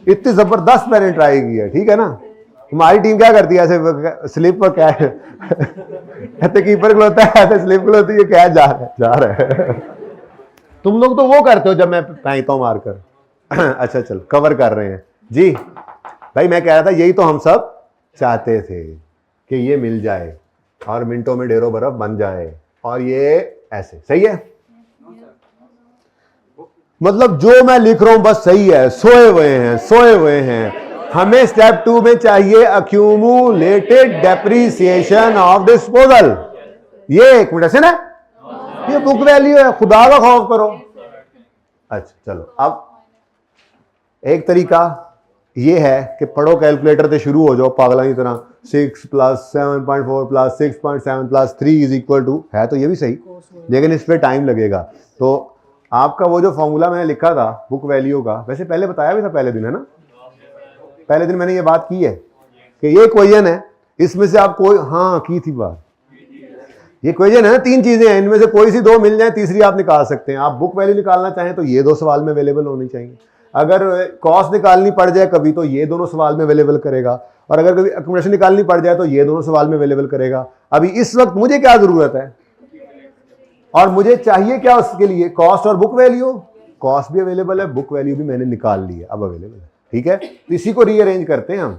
इतनी जबरदस्त मैंने ट्राई की है, ठीक है ना? हमारी टीम क्या करती है, ऐसे स्लिप पर कैच ऐसे कीपर खिलौता है, ऐसे स्लिप खिलौती है, कैच जा रहा है। तुम लोग तो वो करते हो जब मैं फेंकता हूं मारकर। अच्छा चल कवर कर रहे हैं जी। भाई मैं कह रहा था यही तो हम सब चाहते थे कि ये मिल जाए और मिनटों में ढेरों बर्फ बन जाए, और ये ऐसे सही है। मतलब जो मैं लिख रहा हूं बस सही है, सोए हुए हैं। हमें स्टेप 2 में चाहिए अक्यूमुलेटेड डेप्रीसिएशन ऑफ डिस्पोजल। ये 1 मिनट से ना, ये बुक वैल्यू है, खुदा का खौफ करो। अच्छा चलो, अब एक तरीका ये है कि पढ़ो कैलकुलेटर से शुरू हो जाओ पागलों की तरह, 6 + 7.4 + 6.7 + 3 = है, तो ये भी सही, लेकिन इस पर टाइम लगेगा। तो आपका वो जो फॉर्मूला मैंने लिखा था बुक वैल्यू का, वैसे पहले बताया भी था पहले दिन, है ना? पहले दिन मैंने ये बात की है कि ये इक्वेशन है, इसमें से आप कोई, हाँ की थी बात, ये इक्वेशन है ना, 3 चीजें हैं, इनमें से कोई सी 2 मिल जाए, तीसरी आप निकाल सकते हैं। आप बुक वैल्यू निकालना चाहें तो ये 2 सवाल में अवेलेबल होनी चाहिए, अगर कॉस्ट निकालनी पड़ जाए कभी तो ये दोनों सवाल में अवेलेबल करेगा, और अगर कभी अकोमोडेशन निकालनी पड़ जाए तो ये दोनों सवाल में अवेलेबल करेगा। अभी इस वक्त मुझे क्या जरूरत है और मुझे चाहिए क्या उसके लिए? कॉस्ट और बुक वैल्यू। कॉस्ट भी अवेलेबल है, बुक वैल्यू भी मैंने निकाल ली है, अब अवेलेबल है, ठीक है? तो इसी को रीअरेंज करते हैं हम,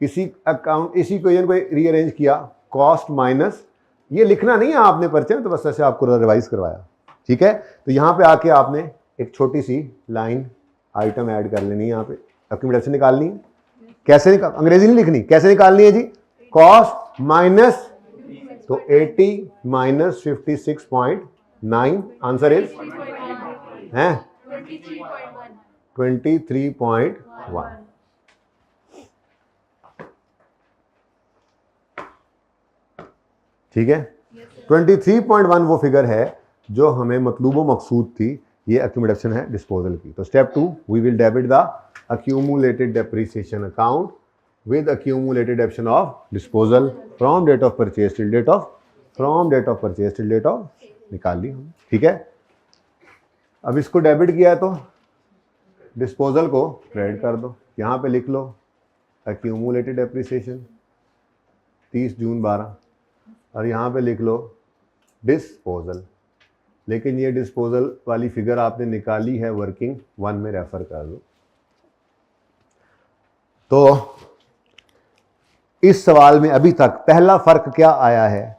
इसी इक्वेशन को रीअरेंज किया, कॉस्ट माइनस, ये लिखना नहीं है आपने पर्चे में, तो बस ऐसे आपको रिवाइज करवाया, ठीक है? तो यहाँ पे आके आपने एक छोटी सी लाइन आइटम ऐड कर लेनी है, यहाँ पे अक्यूमुलेशन निकालनी है। कैसे अंग्रेजी नहीं लिखनी, कैसे निकालनी है जी? कॉस्ट माइनस, तो 80 - 56.9, आंसर इज है 23.1। ठीक है? 23.1 वो फिगर है जो हमें मतलूबो मकसूद थी, ये एक्यूमुलेशन है डिस्पोजल की। तो step 2, we will debit the accumulated depreciation account with accumulated option of disposal from date of purchase till date of निकाल ली हम, ठीक है। अब इसको डेबिट किया तो डिस्पोजल को क्रेडिट कर दो, यहाँ पे लिख लो accumulated depreciation 30 जून 12 और यहाँ पे लिख लो डिस्पोजल। लेकिन ये डिस्पोजल वाली फिगर आपने निकाली है वर्किंग 1 में, रेफर कर दो। तो इस सवाल में अभी तक पहला फर्क क्या आया है?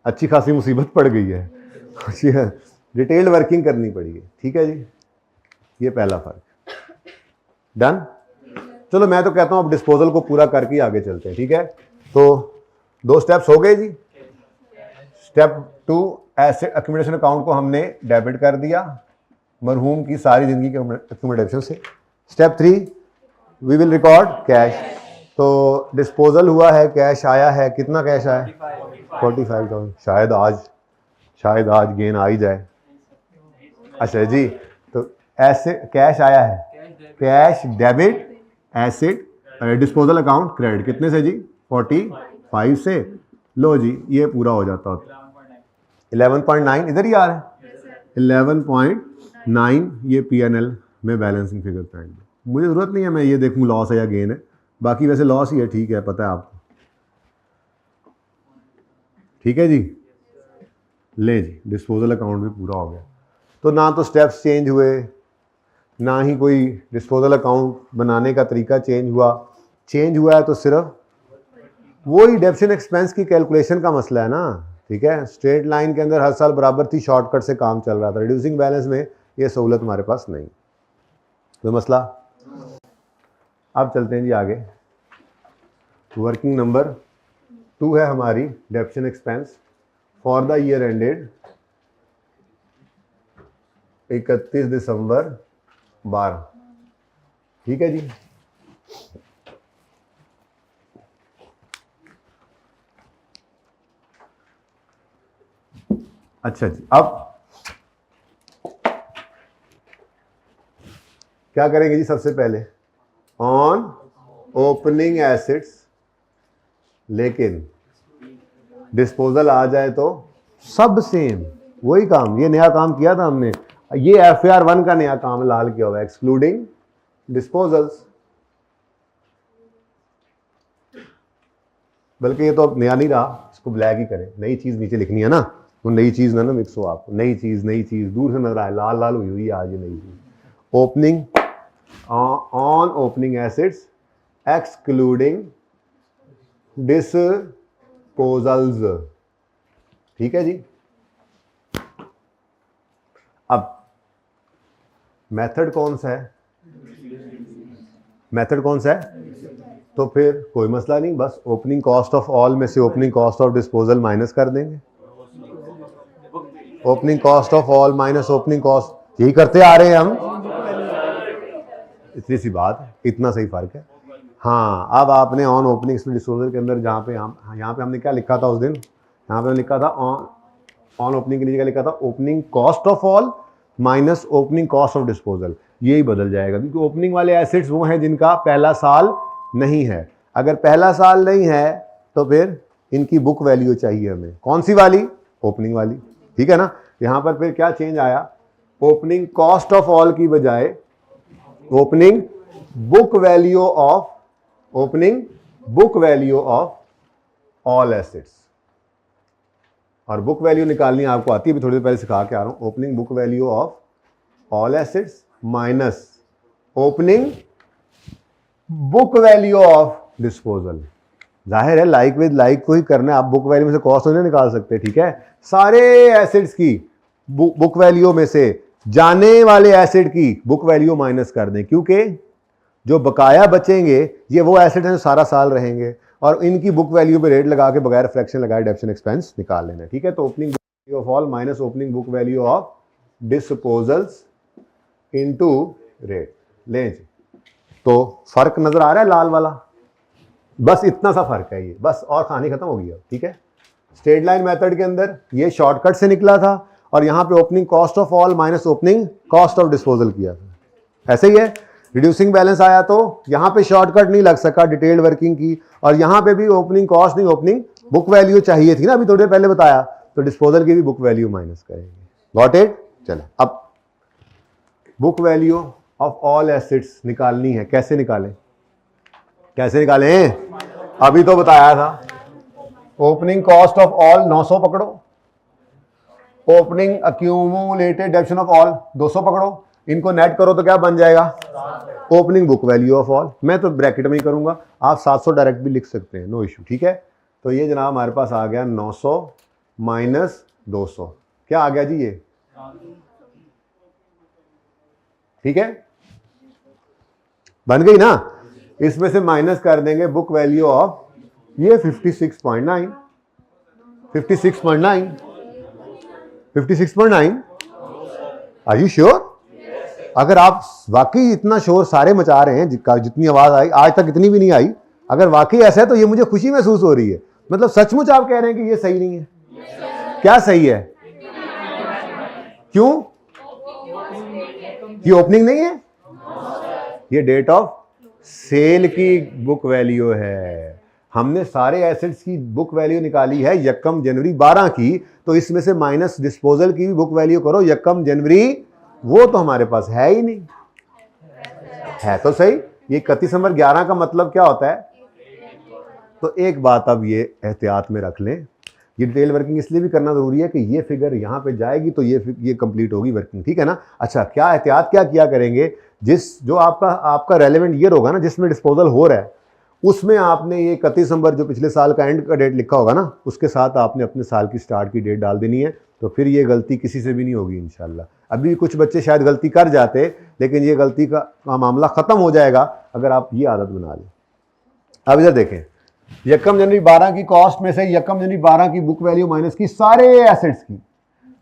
अच्छी खासी मुसीबत पड़ गई है, डिटेल्ड वर्किंग करनी पड़ी है, ठीक है जी। ये पहला फर्क डन। चलो मैं तो कहता हूं अब डिस्पोजल को पूरा करके आगे चलते हैं, ठीक है। तो 2 स्टेप्स हो गए जी। स्टेप 2, एसेट एक्यूमुलेशन अकाउंट को हमने डेबिट कर दिया मरहूम की सारी जिंदगी के एक्यूमुलेशन से। Step 3, we will record cash. तो डिस्पोजल हुआ है, कैश आया है, कितना कैश आया? 45,000। शायद आज गेन आ ही जाए। अच्छा जी, तो ऐसे कैश आया है, cash debit asset disposal account credit, कितने से जी? 45 से। लो जी, ये पूरा हो जाता होता 11.9 इधर ही आ रहा है, 11.9 ये P&L में बैलेंसिंग फिगर पे आएंगे। मुझे ज़रूरत नहीं है मैं ये देखूं लॉस है या गेन है, बाकी वैसे लॉस ही है, ठीक है, पता है आपको, ठीक है जी। ले जी, डिस्पोजल अकाउंट भी पूरा हो गया। तो ना तो स्टेप्स चेंज हुए, ना ही कोई डिस्पोजल अकाउंट बनाने का तरीका चेंज हुआ। चेंज हुआ है तो सिर्फ वही डेप्शन एक्सपेंस की कैलकुलेशन का मसला है ना, ठीक है। स्ट्रेट लाइन के अंदर हर साल बराबर थी, शॉर्टकट से काम चल रहा था। रिड्यूसिंग बैलेंस में ये सहूलत हमारे पास नहीं, कोई मसला। अब चलते हैं जी आगे। वर्किंग नंबर 2 है हमारी डेप्शन expense for the year ended 31 दिसंबर 12, ठीक है जी। अच्छा जी, अब क्या करेंगे जी? सबसे पहले ऑन ओपनिंग एसेट्स, लेकिन डिस्पोजल आ जाए तो सब सेम वही काम, ये नया काम किया था हमने, ये FAR 1 का नया काम लाल किया हुआ है, एक्सक्लूडिंग डिस्पोजल्स। बल्कि ये तो अब नया नहीं रहा, इसको ब्लैक ही करें, नई चीज नीचे लिखनी है ना, वो नई चीज ना मिक्स हो। आप नई चीज दूर से नजर आए, लाल लाल हुई हुई आज ये नई चीज। Opening on opening assets excluding disposals, ठीक है जी। अब मेथड कौन सा है? मेथड कौन सा है? तो फिर कोई मसला नहीं, बस ओपनिंग कॉस्ट ऑफ ऑल में से opening cost of disposal minus कर देंगे। Opening cost of all minus opening cost, यही करते आ रहे हैं हम, इतनी सी बात है, इतना सही फर्क है। हाँ, अब आपने ऑन ओपनिंग डिस्पोजल के अंदर जहाँ पे यहाँ पे हमने क्या लिखा था उस दिन? यहाँ पे लिखा था ऑन ओपनिंग के नीचे क्या लिखा था? Opening cost of all minus opening cost of disposal. यही बदल जाएगा, क्योंकि ओपनिंग वाले एसेट्स वो हैं जिनका पहला साल नहीं है। अगर पहला साल नहीं है तो फिर इनकी बुक वैल्यू चाहिए हमें, कौन सी वाली? ओपनिंग वाली, ठीक है ना। यहाँ पर फिर क्या चेंज आया? ओपनिंग कॉस्ट ऑफ ऑल की बजाय opening book value of all assets. और बुक वैल्यू निकालनी आपको आती है, अभी थोड़ी देर पहले सिखा के आ रहा हूं। Opening book value of all assets minus opening book value of disposal. जाहिर है लाइक विद लाइक को ही करना है, आप बुक वैल्यू में से कॉस्ट नहीं निकाल सकते, ठीक है। सारे एसेट्स की बुक वैल्यू में से जाने वाले एसेट की बुक वैल्यू माइनस कर दें, क्योंकि जो बकाया बचेंगे ये वो एसेट हैं जो सारा साल रहेंगे, और इनकी बुक वैल्यू पे रेट लगा के बगैर फ्रैक्शन लगाए डेप्शन एक्सपेंस निकाल लेना, ठीक है। तो opening book value of all minus opening book value of disposals into rate लें जी। तो फर्क नजर आ रहा है लाल वाला, बस इतना सा फर्क है ये, बस, और कहानी खत्म हो गई अब, ठीक है। स्ट्रेट लाइन मेथड के अंदर ये शॉर्टकट से निकला था और यहाँ पे opening cost of all minus opening cost of disposal किया था। ऐसे ही है, रिड्यूसिंग बैलेंस आया तो यहाँ पे शॉर्टकट नहीं लग सका डिटेल्ड वर्किंग की, और यहाँ पे भी ओपनिंग कॉस्ट नहीं, ओपनिंग बुक वैल्यू चाहिए थी ना, अभी थोड़ी देर पहले बताया, तो डिस्पोजल की भी बुक वैल्यू माइनस करेंगे। Got it? चलो अब book value of all assets निकालनी है। कैसे निकालें? कैसे निकालें? अभी तो बताया था, ओपनिंग कॉस्ट ऑफ ऑल 900 पकड़ो, ओपनिंग अक्यूमुलेटेड डेप्शन ऑफ ऑल 200 पकड़ो, इनको नेट करो तो क्या बन जाएगा? Opening book value of all. मैं तो ब्रैकेट में ही करूंगा, आप 700 डायरेक्ट भी लिख सकते हैं, नो इशू। ठीक है, तो ये जनाब हमारे पास आ गया 900 माइनस 200, क्या आ गया जी ये? ठीक है, बन गई ना? इसमें से माइनस कर देंगे बुक वैल्यू ऑफ ये 56.9, 56.9, 56.9। Are you sure? अगर आप वाकई इतना शोर सारे मचा रहे हैं, जितनी आवाज आई आज तक इतनी भी नहीं आई, अगर वाकई ऐसा है तो ये मुझे खुशी महसूस हो रही है। मतलब सचमुच आप कह रहे हैं कि ये सही नहीं है? क्या सही है? क्यों? ये ओपनिंग नहीं है, ये डेट ऑफ सेल की बुक वैल्यू है। हमने सारे एसेट्स की बुक वैल्यू निकाली है यकम जनवरी 12 की, तो इसमें से माइनस डिस्पोजल की भी बुक वैल्यू करो यकम जनवरी, वो तो हमारे पास है ही नहीं। है तो सही, ये 31 दिसंबर 11 का मतलब क्या होता है? तो एक बात अब ये एहतियात में रख लें, ये डिटेल वर्किंग इसलिए भी करना जरूरी है कि ये फिगर यहाँ पे जाएगी तो ये कंप्लीट होगी वर्किंग, ठीक है ना? अच्छा, क्या एहतियात क्या किया करेंगे? जो आपका रेलेवेंट ईयर होगा ना, जिसमें डिस्पोजल हो रहा है, उसमें आपने ये 31 दिसंबर जो पिछले साल का एंड का डेट लिखा होगा ना, उसके साथ आपने अपने साल की स्टार्ट की डेट डाल देनी है, तो फिर ये गलती किसी से भी नहीं होगी इंशाल्लाह। अभी कुछ बच्चे शायद गलती कर जाते, लेकिन ये गलती का मामला ख़त्म हो जाएगा अगर आप ये आदत बना लें। अब इधर देखें, यकम जनवरी 12 की कॉस्ट में से यकम जनवरी 12 की बुक वैल्यू माइनस की सारे एसेट्स की,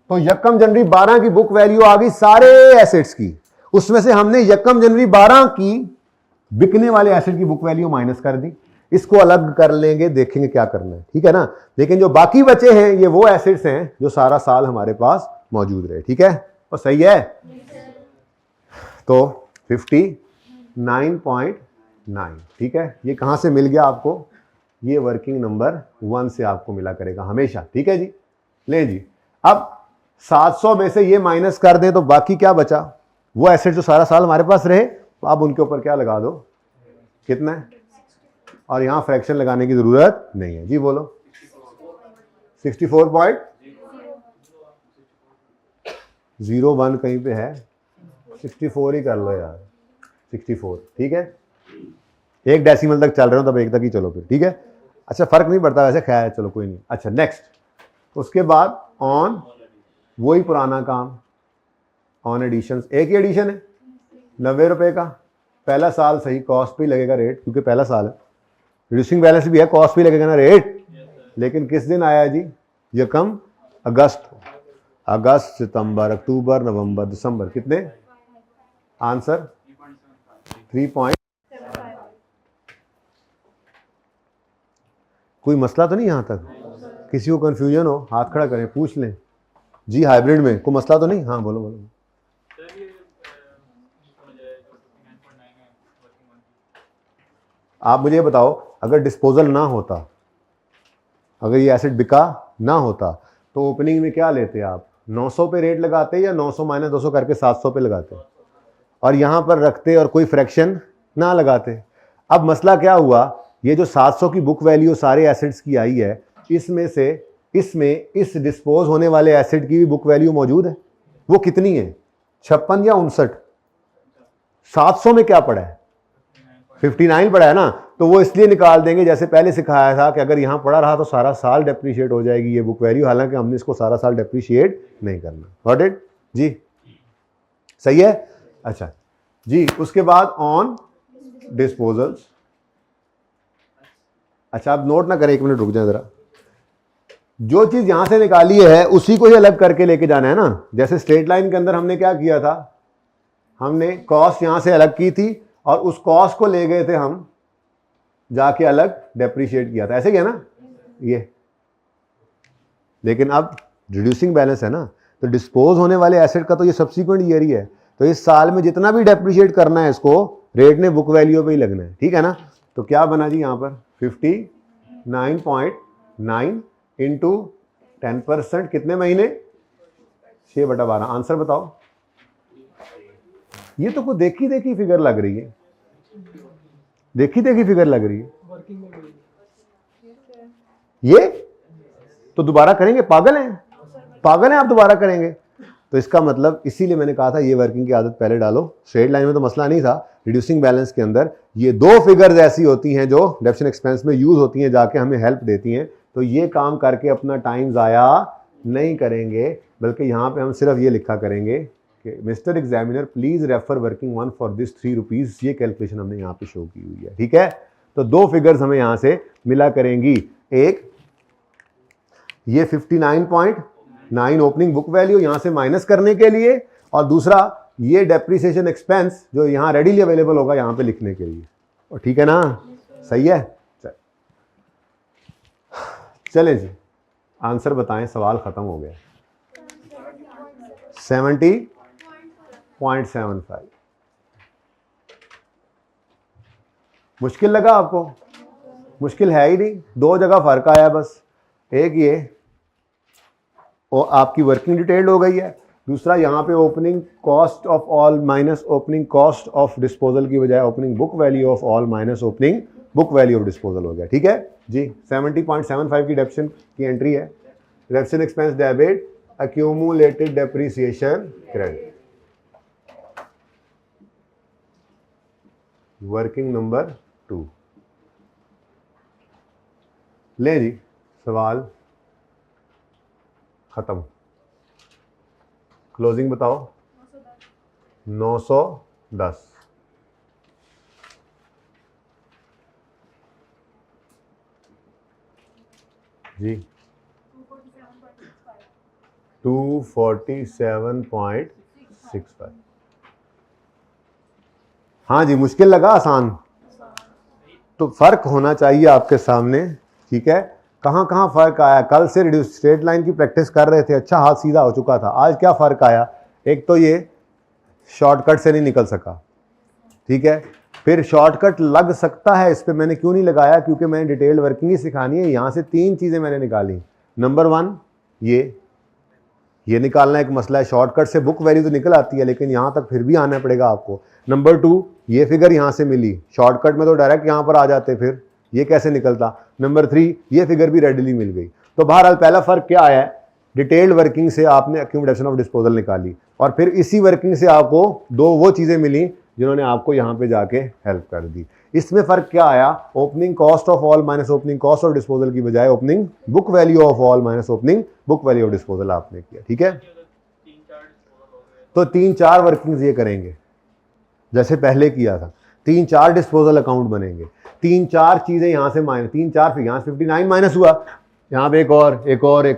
तो यकम जनवरी 12 की बुक वैल्यू आ गई सारे एसेट्स की, उसमें से हमने यकम जनवरी 12 की बिकने वाले एसेट की बुक वैल्यू माइनस कर दी। इसको अलग कर लेंगे, देखेंगे क्या करना है, ठीक है ना? लेकिन जो बाकी बचे हैं ये वो एसेट्स हैं जो सारा साल हमारे पास मौजूद रहे, ठीक है? और सही है, तो 59.9, ठीक है? ये कहां से मिल गया आपको? ये वर्किंग नंबर 1 से आपको मिला करेगा हमेशा, ठीक है जी? ले जी, अब 700 में से ये माइनस कर दें तो बाकी क्या बचा? वो एसेट जो सारा साल हमारे पास रहे, तो आप उनके ऊपर क्या लगा दो? कितना है? और यहां फ्रैक्शन लगाने की जरूरत नहीं है जी, बोलो। 64.01 कहीं पे है, 64 ही कर लो यार, 64, ठीक है? एक डेसिमल तक चल रहे हो तब एक तक ही चलो फिर, ठीक है? अच्छा, फर्क नहीं पड़ता वैसे, खैर चलो कोई नहीं। अच्छा, नेक्स्ट, उसके बाद ऑन वही पुराना काम, ऑन एडिशन, एक ही एडिशन है 90 रुपए का, पहला साल सही, कॉस्ट भी लगेगा रेट क्योंकि पहला साल है, रिड्यूसिंग बैलेंस भी है, कॉस्ट भी लगेगा ना रेट, लेकिन किस दिन आया जी? यकम अगस्त, सितंबर, अक्टूबर, नवंबर, दिसंबर, कितने? आंसर 3. कोई मसला तो नहीं यहां तक? किसी को कंफ्यूजन हो हाथ खड़ा करें, पूछ लें जी। हाइब्रिड में कोई मसला तो नहीं? हाँ बोलो बोलो। आप मुझे बताओ, अगर डिस्पोजल ना होता, अगर ये एसेट बिका ना होता, तो ओपनिंग में क्या लेते आप? 900 पे रेट लगाते या 900 माइनस 200 करके 700 पे लगाते और यहां पर रखते और कोई फ्रैक्शन ना लगाते? अब मसला क्या हुआ, ये जो 700 की बुक वैल्यू सारे एसेट्स की आई है, इसमें इस डिस्पोज होने वाले एसेट की भी बुक वैल्यू मौजूद है। वो कितनी है? 56 या 59? 700 में क्या पड़ा है? 59 पड़ा है ना, तो वो इसलिए निकाल देंगे जैसे पहले सिखाया था कि अगर यहां पड़ा रहा तो सारा साल डेप्रीशिएट हो जाएगी ये बुक वैल्यू, हालांकि हमने इसको सारा साल डेप्रीशिएट नहीं करना। गॉट इट जी? सही है? अच्छा जी, उसके बाद ऑन डिस्पोजल्स। अच्छा, आप नोट ना करें, 1 मिनट रुक जाए जरा। जो चीज यहां से निकाली है उसी को ही अलग करके लेके जाना है ना। जैसे स्ट्रेट लाइन के अंदर हमने क्या किया था, हमने कॉस्ट यहां से अलग की थी और उस कॉस्ट को ले गए थे हम जाके अलग डेप्रीशिएट किया था, ऐसे ही है ना? ये लेकिन अब रिड्यूसिंग बैलेंस है ना, तो डिस्पोज होने वाले एसेट का तो ये सब्सिक्वेंट ईयर ही है, तो इस साल में जितना भी डेप्रिशिएट करना है इसको रेट ने बुक वैल्यू पे ही लगना है, ठीक है ना। तो क्या बना जी यहाँ पर 59.9 इंटू 10%, कितने महीने, 6/12। आंसर बताओ। ये तो कोई देखी देखी फिगर लग रही है, देखी देखी फिगर लग रही है। ये तो दोबारा करेंगे, पागल हैं, पागल हैं आप, दोबारा करेंगे। तो इसका मतलब इसीलिए मैंने कहा था ये वर्किंग की आदत पहले डालो। स्ट्रेट लाइन में तो मसला नहीं था, रिड्यूसिंग बैलेंस के अंदर ये दो फिगर्स ऐसी होती हैं जो डेप्शन एक्सपेंस में यूज होती हैं, जाके हमें हेल्प देती हैं। तो ये काम करके अपना टाइम ज़ाया नहीं करेंगे, बल्कि यहाँ पे हम सिर्फ ये लिखा करेंगे कि mister examiner please refer working one for this 3 rupees. ये कैलकुलेशन हमने यहाँ पे शो की हुई है, ठीक है। तो दो फिगर्स हमें यहाँ से मिला करेंगी, एक ये 59.9 ओपनिंग बुक वैल्यू यहाँ से माइनस करने के लिए, और दूसरा ये डेप्रिसिएशन एक्सपेंस जो यहाँ रेडीली अवेलेबल होगा यहाँ पे लिखने के लिए। और ठीक है ना, सही है। चलें जी, आंसर बताएं, सवाल खत्म हो गया। 70.75। मुश्किल लगा आपको? मुश्किल है ही नहीं, दो जगह फर्क आया बस, एक ये और आपकी वर्किंग डिटेल्ड हो गई है, दूसरा यहाँ पे opening cost of all minus opening cost of disposal की बजाय opening book value of all minus opening book value of disposal हो गया, ठीक है जी। 70.75 की डेप्शन की एंट्री है। डेप्शन expense debit, accumulated depreciation credit. Working number 2। ले जी, सवाल खत्म। क्लोजिंग बताओ। 910। जी 247.65। हाँ जी, मुश्किल लगा आसान? तो फर्क होना चाहिए आपके सामने, ठीक है। कहाँ कहाँ फर्क आया? कल से रिड्यूस स्ट्रेट लाइन की प्रैक्टिस कर रहे थे, अच्छा हाथ सीधा हो चुका था। आज क्या फर्क आया? एक तो ये शॉर्टकट से नहीं निकल सका, ठीक है। फिर शॉर्टकट लग सकता है, इस पर मैंने क्यों नहीं लगाया? क्योंकि मैंने डिटेल्ड वर्किंग ही सिखानी है। यहाँ से 3 चीज़ें मैंने निकाली। नंबर 1 ये निकालना एक मसला है। शॉर्टकट से बुक वैल्यू तो निकल आती है, लेकिन यहाँ तक फिर भी आना पड़ेगा आपको। नंबर 2 ये फिगर यहाँ से मिली, शॉर्टकट में तो डायरेक्ट यहाँ पर आ जाते, फिर ये कैसे निकलता। नंबर 3 ये फिगर भी रेडिली मिल गई। तो बहरहाल पहला फ़र्क क्या आया? डिटेल्ड वर्किंग से आपने एक्यूमुलेशन ऑफ डिस्पोजल निकाली, और फिर इसी वर्किंग से आपको दो वो चीज़ें मिली जिन्होंने आपको यहाँ पे जाके हेल्प कर दी। इसमें फ़र्क क्या आया? Opening cost of all minus opening cost of disposal की बजाय opening book value of all minus opening book value of disposal आपने किया, ठीक है। तो 3-4 वर्किंग्स ये करेंगे जैसे पहले किया था। 3-4 डिस्पोजल अकाउंट बनेंगे, 3-4 चीज़ें यहाँ से माइनस, 3-4 फिर यहाँ से 59 माइनस हुआ, यहाँ पे एक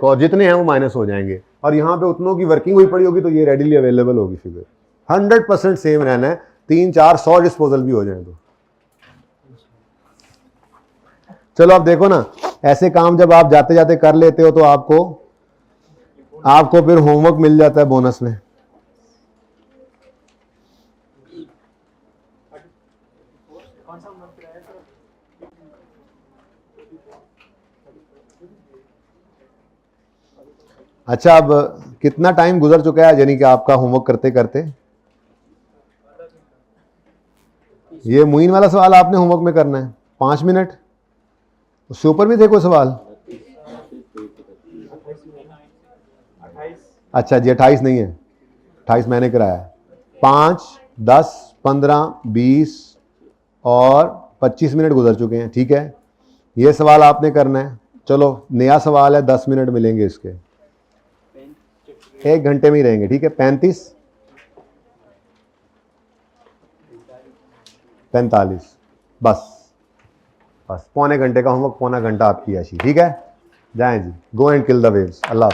और जितने हैं वो माइनस हो जाएंगे, और यहाँ पे उतनों की वर्किंग हुई पड़ी होगी, तो ये रेडिली अवेलेबल होगी फिगर। 100% सेम रहना है, 3-4-100 डिस्पोजल भी हो जाए तो। चलो अब देखो ना, ऐसे काम जब आप जाते जाते कर लेते हो तो आपको फिर होमवर्क मिल जाता है बोनस में। अच्छा, अब कितना टाइम गुजर चुका है यानी कि आपका होमवर्क करते करते? ये मुइन वाला सवाल आपने होमवर्क में करना है 5 मिनट। उससे ऊपर भी थे कोई सवाल? अच्छा जी, 28 नहीं है, 28 मैंने कराया है। 5, 10, 15, 20 और 25 मिनट गुजर चुके हैं, ठीक है। ये सवाल आपने करना है। चलो नया सवाल है, 10 मिनट मिलेंगे इसके, 1 घंटे में ही रहेंगे, ठीक है। 35, 45, बस पौने घंटे का होमवर्क, पौना घंटा आपकी ऐसी, ठीक है। जाएं जी, go and kill the waves. Allah.